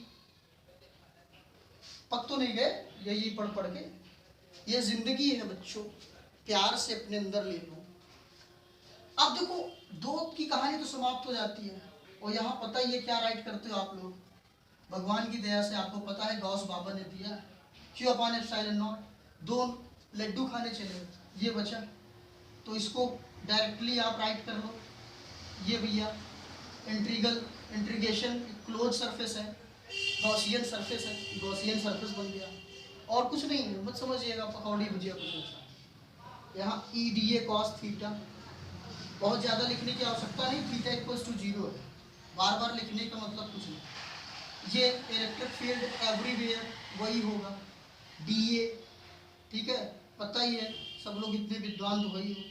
पक तो नहीं गए यही पढ़ पढ़ के, ये जिंदगी है बच्चों, प्यार से अपने अंदर ले लो। अब देखो 2 की कहानी तो समाप्त हो जाती है, और यहाँ पता ही है क्या राइट करते हो आप लोग, भगवान की दया से आपको पता है गॉस बाबा ने दिया क्यों अपॉन एप्सिलॉन नॉट, 2 लड्डू खाने चले, ये बचा, तो इसको डायरेक्टली आप राइट कर लो, ये भैया इंटीग्रेशन क्लोज सरफेस है, गॉसियन सरफेस है, गॉसियन सरफेस बन गया, और कुछ नहीं है, मत समझिएगा पकौड़ी भुजिया कुछ ऐसा। यहाँ E D A cos theta, बहुत ज़्यादा लिखने की आवश्यकता नहीं, थीटा इक्वल्स टू 0 है, बार बार लिखने का मतलब कुछ नहीं। ये इलेक्ट्रिक फील्ड एवरीवेयर वही होगा, डी ए, ठीक है, पता ही है, सब लोग इतने विद्वान तो वही हो।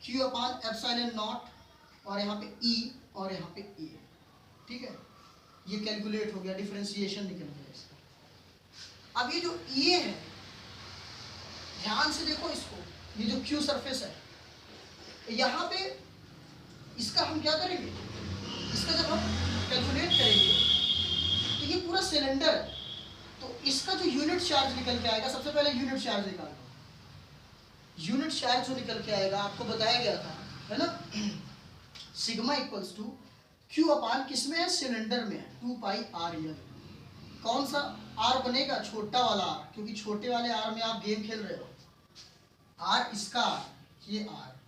Q अपान एप्सिलॉन नॉट और यहाँ पे E और यहाँ पे E, ठीक है। ये कैलकुलेट हो गया, डिफरेंशिएशन निकल गया इसका। अब ये जो E है, ध्यान से देखो इसको, ये जो Q सरफेस है, यहाँ पे इसका हम क्या करेंगे, इसका जब हम कैलकुलेट करेंगे तो ये पूरा सिलेंडर है, तो इसका जो यूनिट चार्ज निकल के आएगा, सबसे पहले यूनिट चार्ज निकालना। यूनिट चार्ज जो निकल के आएगा आपको बताया गया था, है ना, सिग्मा इक्वल्स टू Q अपान किसमें है, सिलेंडर में है, 2 पाई आर एल। कौन सा आर बनेगा, छोटा वाला आर, क्योंकि छोटे वाले आर में आप गेम खेल रहे हो। आर इसका आर, ये आर,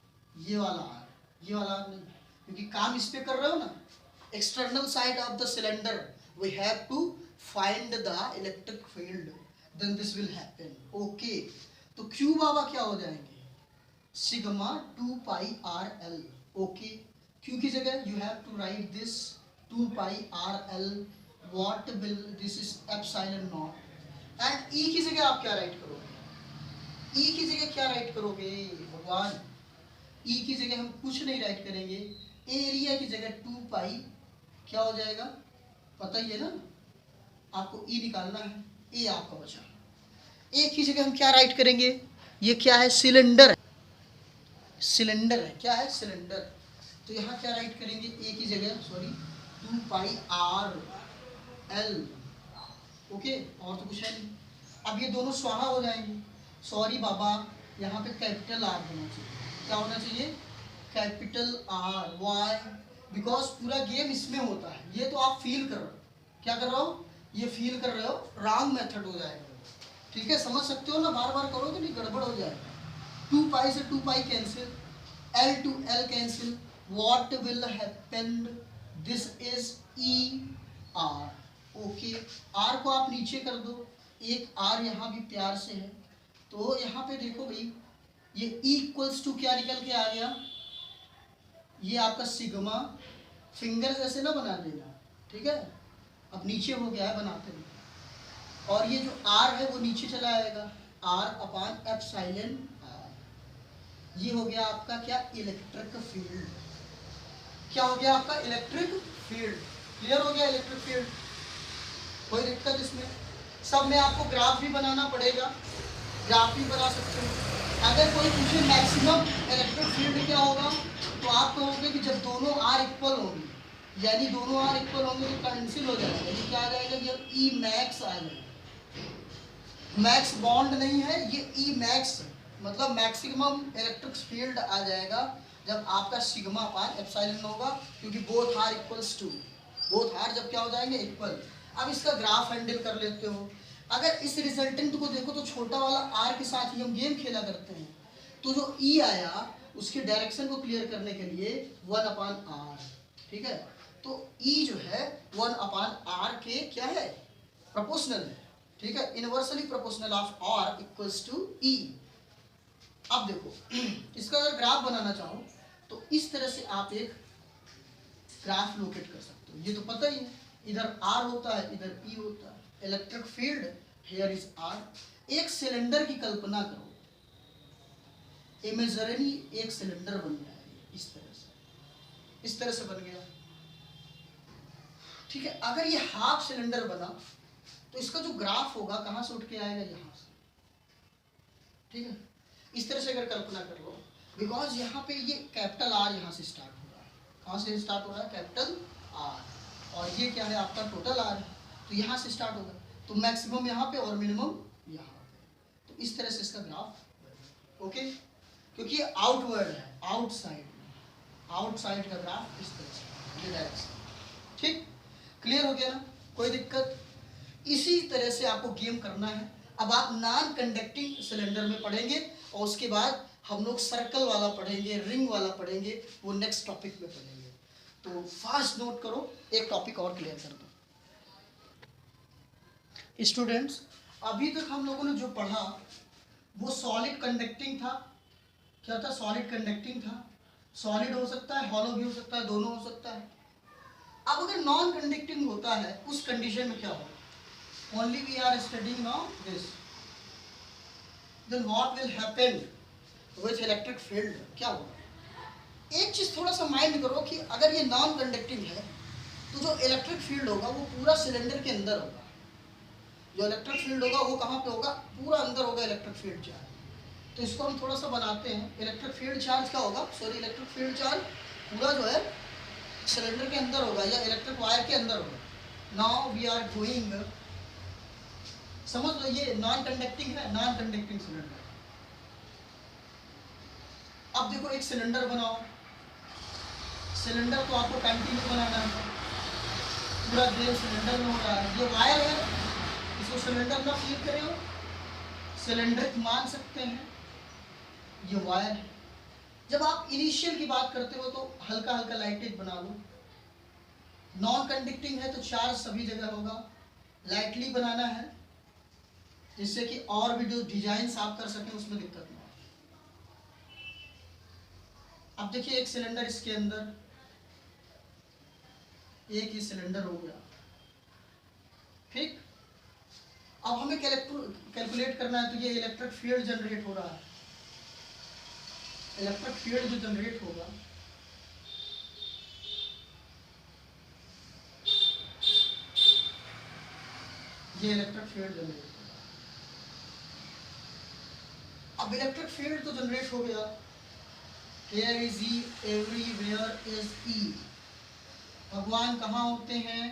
ये वाला आर, ये वाला आर नहीं, क्योंकि काम इस पे कर रहे हो ना। External side of the cylinder we have to find the electric field, then this will happen. Okay, तो Q बाबा क्या हो जाएंगे, sigma 2 pi R L. Okay, Q की जगह you have to write this 2 pi R L, what will this is epsilon naught. And E की जगह आप क्या राइट करोगे, E की जगह क्या राइट करोगे भगवान, E की जगह हम कुछ नहीं राइट करेंगे, एरिया की जगह 2 पाई क्या हो जाएगा, पता ही है ना, आपको E निकालना है, A आपका बचा। A की जगह हम क्या राइट करेंगे, ये क्या है, सिलेंडर है, सिलेंडर है, क्या है, सिलेंडर। तो यहाँ क्या राइट करेंगे, A की जगह, sorry, 2 pi R L. Okay, और तो कुछ है नहीं। अब ये दोनों स्वाहा हो जाएंगे। सॉरी बाबा, यहाँ पे कैपिटल आर होना चाहिए, क्या होना चाहिए, कैपिटल आर। वाई, बिकॉज पूरा गेम इसमें होता है, ये तो आप फील कर रहे हो, क्या कर रहे हो, ये फील कर रहे हो, रॉन्ग मेथड हो जाएगा, ठीक है, समझ सकते हो ना, बार बार करोगे नहीं गड़बड़ हो जाएगा। 2 पाई से 2 pi cancel, L to L cancel, what will happen, this is E R। Okay, R को आप नीचे कर दो, एक R यहाँ भी प्यार से है, तो यहाँ पे देखो भाई, ये E इक्वल्स टू क्या निकल के आ गया, ये आपका सिग्मा, फिंगर जैसे ना बना देना, ठीक है, अब नीचे हो गया है बनाते हैं, और ये जो R है वो नीचे चला आएगा, R अपान एप्सिलॉन R। ये हो गया आपका क्या, इलेक्ट्रिक फील्ड। क्या हो गया आपका, इलेक्ट्रिक फील्ड। क्लियर हो गया इलेक्ट्रिक फील्ड, कोई दिक्कत इसमें, सब में आपको ग्राफ भी बनाना पड़ेगा, ग्राफ भी बना सकते हो। अगर कोई पूछे मैक्सिमम इलेक्ट्रिक फील्ड क्या होगा, तो आप कहोगे कि जब दोनों आर इक्वल होंगे, यानी दोनों आर इक्वल होंगे तो कैंसिल हो जाएगा, यानी क्या आ जाएगा, जब ई मैक्स आ जाएगा। मैक्स बॉन्ड नहीं है, ये ई मैक्स मतलब मैक्सिमम इलेक्ट्रिक फील्ड आ जाएगा जब आपका सिग्मा अपान एप्सिलॉन होगा, क्योंकि both are equals to, both are जब क्या हो जाएंगे, इक्वल। अब इसका ग्राफ हैंडल कर लेते हो। अगर इस रिजल्टेंट को देखो तो छोटा वाला आर के साथ ही हम गेम खेला करते हैं, तो जो ई आया उसके डायरेक्शन को क्लियर करने के लिए 1 अपान आर, ठीक है, तो ई जो है 1 अपान आर के क्या है, प्रोपोर्शनल है, ठीक है, inversely proportional of R equals to E. अब देखो, इसका अगर ग्राफ बनाना चाहो तो इस तरह से आप एक ग्राफ लोकेट कर सकते हो, ये तो पता ही है, इधर आर होता है, इधर ई होता है, electric field here is R. एक सिलेंडर की कल्पना करो, इमेजिनरी एक सिलेंडर बन गया है, इस तरह से बन गया, ठीक है। अगर ये हाफ सिलेंडर बना तो इसका जो ग्राफ होगा कहां से उठ के आएगा, यहां से, ठीक है, इस तरह से अगर कल्पना कर लो, बिकॉज यहाँ पे ये कैपिटल आर यहाँ से स्टार्ट हो रहा है, कहाँ से स्टार्ट हो रहा है, कैपिटल आर, और ये क्या है आपका टोटल आर है, तो यहाँ से स्टार्ट होगा, तो मैक्सिमम यहाँ पे और मिनिमम यहाँ पे, तो इस तरह से इसका ग्राफ, ओके, क्योंकि ये आउटवर्ड है, आउटसाइड का ग्राफ इस तरह से, ये डायरेक्शन, ठीक, क्लियर हो गया ना, कोई दिक्कत। इसी तरह से आपको गेम करना है। अब आप नॉन कंडक्टिंग सिलेंडर में पढ़ेंगे और उसके बाद हम लोग सर्कल वाला पढ़ेंगे, रिंग वाला पढ़ेंगे, वो नेक्स्ट टॉपिक में पढ़ेंगे। तो फास्ट नोट करो, एक टॉपिक और क्लियर कर दो स्टूडेंट्स। अभी तक हम लोगों ने जो पढ़ा वो सॉलिड कंडक्टिंग था, क्या था, सॉलिड कंडक्टिंग था, सॉलिड हो सकता है, हॉलो भी हो सकता है, दोनों हो सकता है। अब अगर नॉन कंडक्टिंग होता है उस कंडीशन में क्या होगा, only we are studying now this, then what will happen with electric field? क्या होगा? एक चीज थोड़ा सा माइंड करो कि अगर ये नॉन कंडक्टिंग है तो जो इलेक्ट्रिक फील्ड होगा वो पूरा सिलेंडर के अंदर होगा। जो इलेक्ट्रिक फील्ड होगा वो कहाँ पे होगा? पूरा अंदर होगा इलेक्ट्रिक फील्ड चार्ज। तो इसको हम थोड़ा सा बनाते हैं। इलेक्ट्रिक फील्ड चार्ज क्या होगा? सॉरी, इलेक्ट्रिक फील्ड चार्ज पूरा जो है सिलेंडर के अंदर होगा या इलेक्ट्रिक वायर के अंदर होगा। नाउ वी आर गोइंग, समझ लो ये नॉन कंडक्टिंग है, नॉन कंडक्टिंग सिलेंडर। अब देखो एक सिलेंडर बनाओ। सिलेंडर तो आपको कंटिन्यू बनाना है, पूरा गेम सिलेंडर में हो रहा है। ये वायर है, इसको सिलेंडर ना फील करें हो, सिलेंडर मान सकते हैं। ये वायर है। जब आप इनिशियल की बात करते हो तो हल्का हल्का लाइटेज बना लो। नॉन कंडक्टिंग है तो चार्ज सभी जगह होगा। लाइटली बनाना है जिससे कि और भी जो डिजाइन आप कर सकें उसमें दिक्कत ना हो। अब देखिए एक सिलेंडर, इसके अंदर एक ही सिलेंडर हो गया, ठीक। अब हमें कैलकुलेट करना है तो ये इलेक्ट्रिक फील्ड जनरेट हो रहा है। इलेक्ट्रिक फील्ड जो जनरेट होगा ये इलेक्ट्रिक फील्ड जनरेट होगा। अब इलेक्ट्रिक फील्ड तो जनरेट हो गया। Here is E, everywhere is E। भगवान कहाँ होते हैं?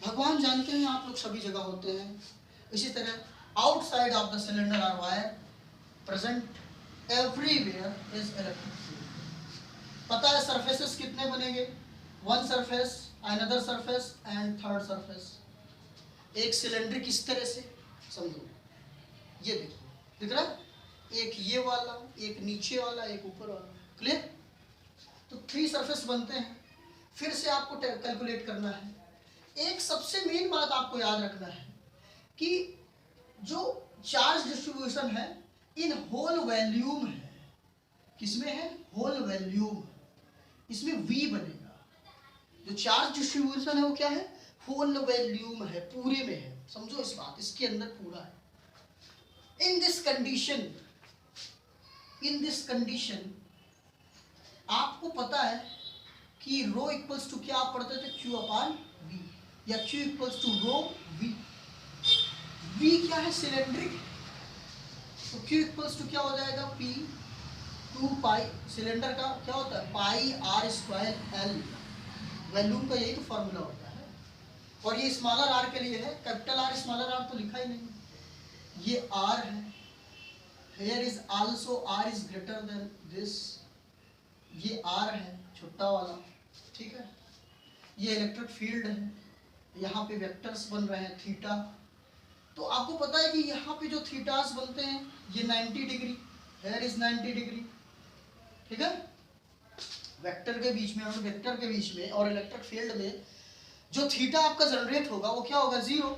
भगवान जानते हैं आप लोग, सभी जगह होते हैं। इसी तरह outside of the cylinder or wire, present everywhere is electric field. पता है सरफेसेस कितने बनेंगे? One surface, another surface and third surface. एक सिलेंडर किस तरह से समझो, ये देखो, दिख रहा है? एक ये वाला, एक नीचे वाला, एक ऊपर वाला। क्लियर? तो 3 सरफेस बनते हैं। फिर से आपको कैलकुलेट करना है। एक सबसे मेन बात आपको याद रखना है कि जो चार्ज डिस्ट्रीब्यूशन है इन होल वॉल्यूम है। किसमें है? Whole volume. इसमें V बनेगा। जो चार्ज डिस्ट्रीब्यूशन है वो क्या है? होल वॉल्यूम है, पूरे में है। समझो इस बात, इसके अंदर पूरा है। इन दिस कंडीशन आपको पता है कि रो इक्वल्स टू क्या आप पढ़ते थे? Q अपॉन V, या Q equals to rho V। V क्या है? सिलेंड्रिक। तो Q इक्वल्स टू क्या हो जाएगा? P 2 पाई, सिलेंडर का क्या होता है? पाई R स्क्वायर L। वॉल्यूम का यही तो फॉर्मूला होता है। और ये स्मॉलर r के लिए है, कैपिटल R स्मॉलर r तो लिखा ही नहीं। ये R है। Here is also R is greater than this। ये R है छोटा वाला, ठीक है। ये इलेक्ट्रिक फील्ड है। यहाँ पे वेक्टर्स बन रहे हैं थीटा। तो आपको पता है कि यहाँ पे जो थीटास बनते हैं ये 90 डिग्री, Here is 90 डिग्री, ठीक है। वेक्टर के बीच में और वेक्टर के बीच में और इलेक्ट्रिक फील्ड में जो थीटा आपका जनरेट होगा वो क्या होगा? 0।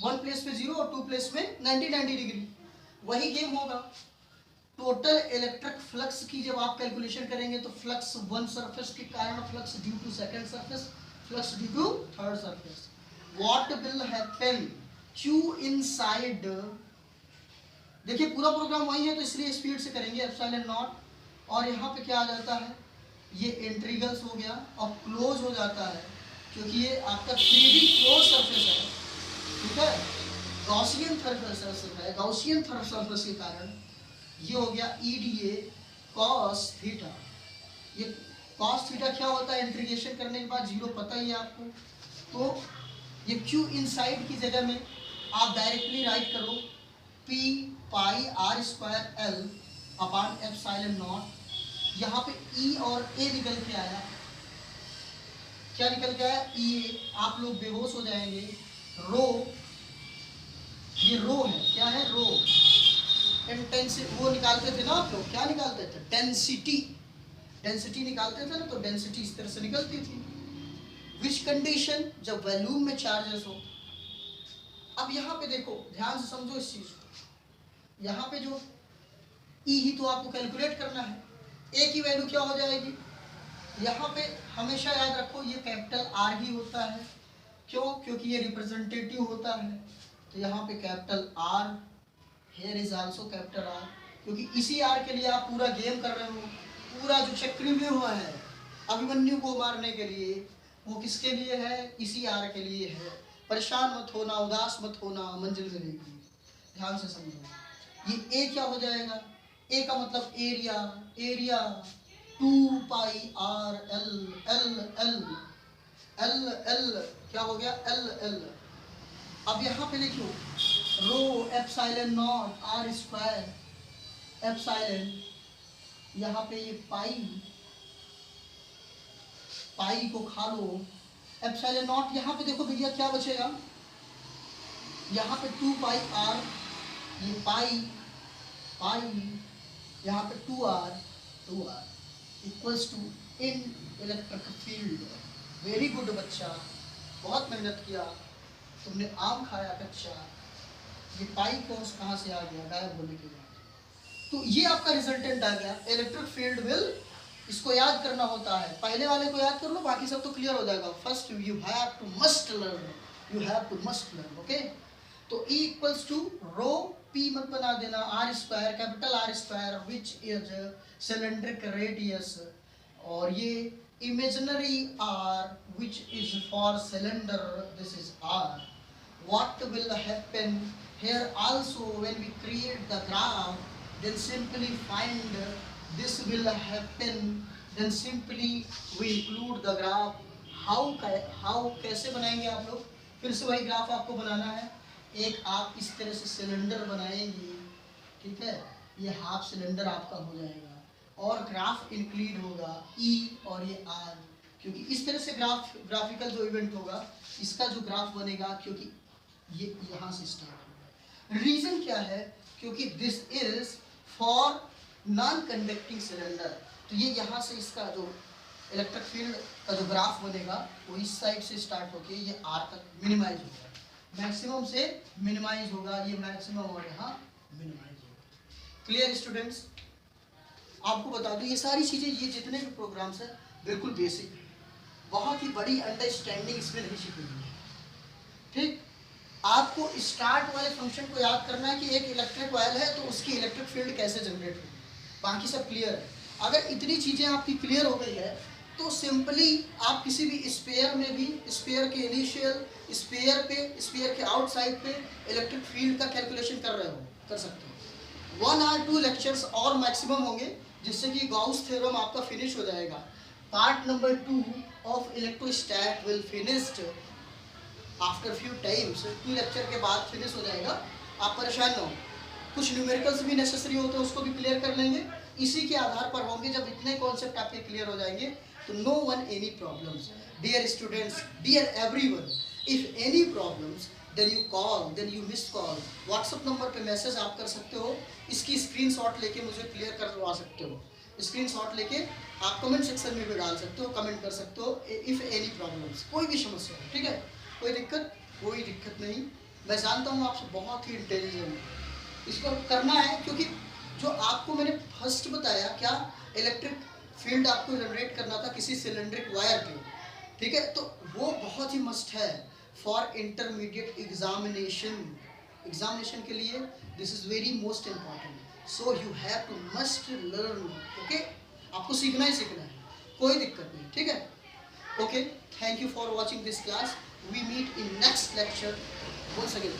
1 प्लेस पे 0 और 2 प्लेस में 90 डिग्री। वही गेम होगा। टोटल इलेक्ट्रिक फ्लक्स की जब आप कैलकुलेशन करेंगे तो फ्लक्स वन सरफेस के कारण, flux due to second surface, flux due to third surface. What will happen? Q inside, देखिए पूरा प्रोग्राम वही है तो इसलिए स्पीड से करेंगे। एप्सिलॉन नॉट, और यहाँ पे क्या आ जाता है? ये इंट्रीगल्स हो गया और क्लोज हो जाता है क्योंकि ये आपका 3D क्लोज सरफेस है, ठीक है। गॉसियन सरफेस है, गॉसियन सरफेस के कारण ये हो गया EDA cos थीटा। ये cos थीटा क्या होता है? इंटीग्रेशन करने के बाद 0 पता ही है आपको। तो ये Q इनसाइड की जगह में आप डायरेक्टली राइट करो P pi R square L upon epsilon not. यहाँ पे E और A निकल के आया। क्या निकल के आया? E। आप लोग बेहोश हो जाएंगे। रो, ये रो है, क्या है? रो। इंटेंसिटी वो निकालते थे ना आप लोग, क्या निकालते थे? डेंसिटी। डेंसिटी निकालते थे ना, तो डेंसिटी इस तरह से निकलती थी। Which condition? जब वॉल्यूम में चार्जेस हो। अब यहाँ पे देखो, ध्यान से समझो इस चीज को। यहाँ पे जो E ही तो आपको कैलकुलेट करना है। A की वैल्यू क्या हो जाएगी? यहाँ पे हमेशा याद रखो ये कैपिटल R ही होता है। क्यों? क्योंकि ये रिप्रेजेंटेटिव होता है। तो यहाँ पे capital R here is also capital R, क्योंकि इसी आर के लिए आप पूरा गेम कर रहे हो। पूरा जो चक्रव्यूह हुआ है अभिमन्यु को मारने के लिए, वो किसके लिए है? इसी आर के लिए है। परेशान मत होना, उदास मत होना, मंजिल मिलेगी। ध्यान से समझो। ये ए क्या हो जाएगा? ए का मतलब area, area 2 pi R L, L L L L क्या हो गया? L L. अब यहाँ पे देखो rho epsilon naught R square, epsilon, यहाँ पे ये पाई, पाई को खा लो, एप्सिलॉन नॉट। यहाँ पे देखो भैया क्या बचेगा? यहाँ पे 2 पाई आर, ये पाई पाई, यहाँ पे 2 R equals to in electric field. Very good बच्चा, बहुत मेहनत किया तुमने, आम खाया कच्चा। ये पाई कौन कहाँ से आ गया गायब होने के बाद? तो ये आपका रिजल्टेंट आ गया इलेक्ट्रिक फील्ड विल। इसको याद करना होता है, पहले वाले को याद कर लो, बाकी सब तो क्लियर हो जाएगा। First you have to must learn, you have to must learn, okay. तो E equals to rho, P मत बना देना, R square, capital R square, which is cylindric radius, और ये imaginary r which is for cylinder, this is r. What will happen here also when we create the graph? Then simply find this will happen, then simply we include the graph. how कैसे बनाएंगे आप लोग? फिर से वही graph आपको बनाना है। एक आप इस तरह से सिलेंडर बनाएंगे, ठीक है, ये हाफ सिलेंडर आपका हो जाएगा, और ग्राफ इंक्लूड होगा E और ये R, क्योंकि इस तरह से ग्राफिकल जो इवेंट होगा इसका जो ग्राफ बनेगा, क्योंकि ये यहाँ से स्टार्ट होगा। रीजन क्या है? क्योंकि this is for non conducting cylinder, तो ये यहाँ से इसका जो इलेक्ट्रिक फील्ड का जो ग्राफ बनेगा वो इस साइड से स्टार्ट होके ये R तक मिनिमाइज होगा, मैक्सिमम से मिनिमाइज होगा, ये मैक्सिमम और यहाँ मिनिमाइज होगा। Clear students? आपको बता दूं ये सारी चीज़ें, ये जितने भी प्रोग्राम्स हैं बिल्कुल बेसिक है, बहुत ही बड़ी अंडरस्टैंडिंग इसमें नहीं सीखेंगे। ठीक, आपको स्टार्ट वाले फंक्शन को याद करना है कि एक इलेक्ट्रिक वायर है तो उसकी इलेक्ट्रिक फील्ड कैसे जनरेट होगी, बाकी सब क्लियर है। अगर इतनी चीज़ें आपकी क्लियर हो गई है तो सिंपली आप किसी भी स्पेयर में भी, स्पेयर के इनिशियल, स्पेयर पे, स्पेयर के आउटसाइड पे इलेक्ट्रिक फील्ड का कैलकुलेशन कर सकते हो। 1 और 2 लेक्चर्स और मैक्सिमम होंगे, जिससे कि गाउस थ्योरम आपका फिनिश हो जाएगा। Part number 2 of electrostat will finished after few times, 2 lecture के बाद फिनिश हो जाएगा। आप परेशान ना हो, कुछ न्यूमेरिकल्स भी नेसेसरी होते हैं उसको भी क्लियर कर लेंगे, इसी के आधार पर होंगे। जब इतने कॉन्सेप्ट आपके क्लियर हो जाएंगे तो no one any problems. Dear students, dear everyone, if any problems then you call, then you miss call. WhatsApp number पे मैसेज आप कर सकते हो, इसकी स्क्रीनशॉट लेके मुझे क्लियर करवा सकते हो। स्क्रीनशॉट लेके आप कमेंट सेक्शन में भी डाल सकते हो, कमेंट कर सकते हो इफ़ एनी प्रॉब्लम्स, कोई भी समस्या हो, ठीक है, कोई दिक्कत नहीं। मैं जानता हूँ आपसे बहुत ही इंटेलिजेंट, इसको करना है, क्योंकि जो आपको मैंने फर्स्ट बताया क्या, इलेक्ट्रिक फील्ड आपको जनरेट करना था किसी सिलेंड्रिक वायर पे, ठीक है, तो वो बहुत ही मस्ट है फॉर इंटरमीडिएट एग्जामिनेशन के लिए। This is very most important, so you have to must learn, okay. आपको सीखना ही सीखना है, कोई दिक्कत नहीं, ठीक है, okay. Thank you for watching this class, we meet in next lecture. once again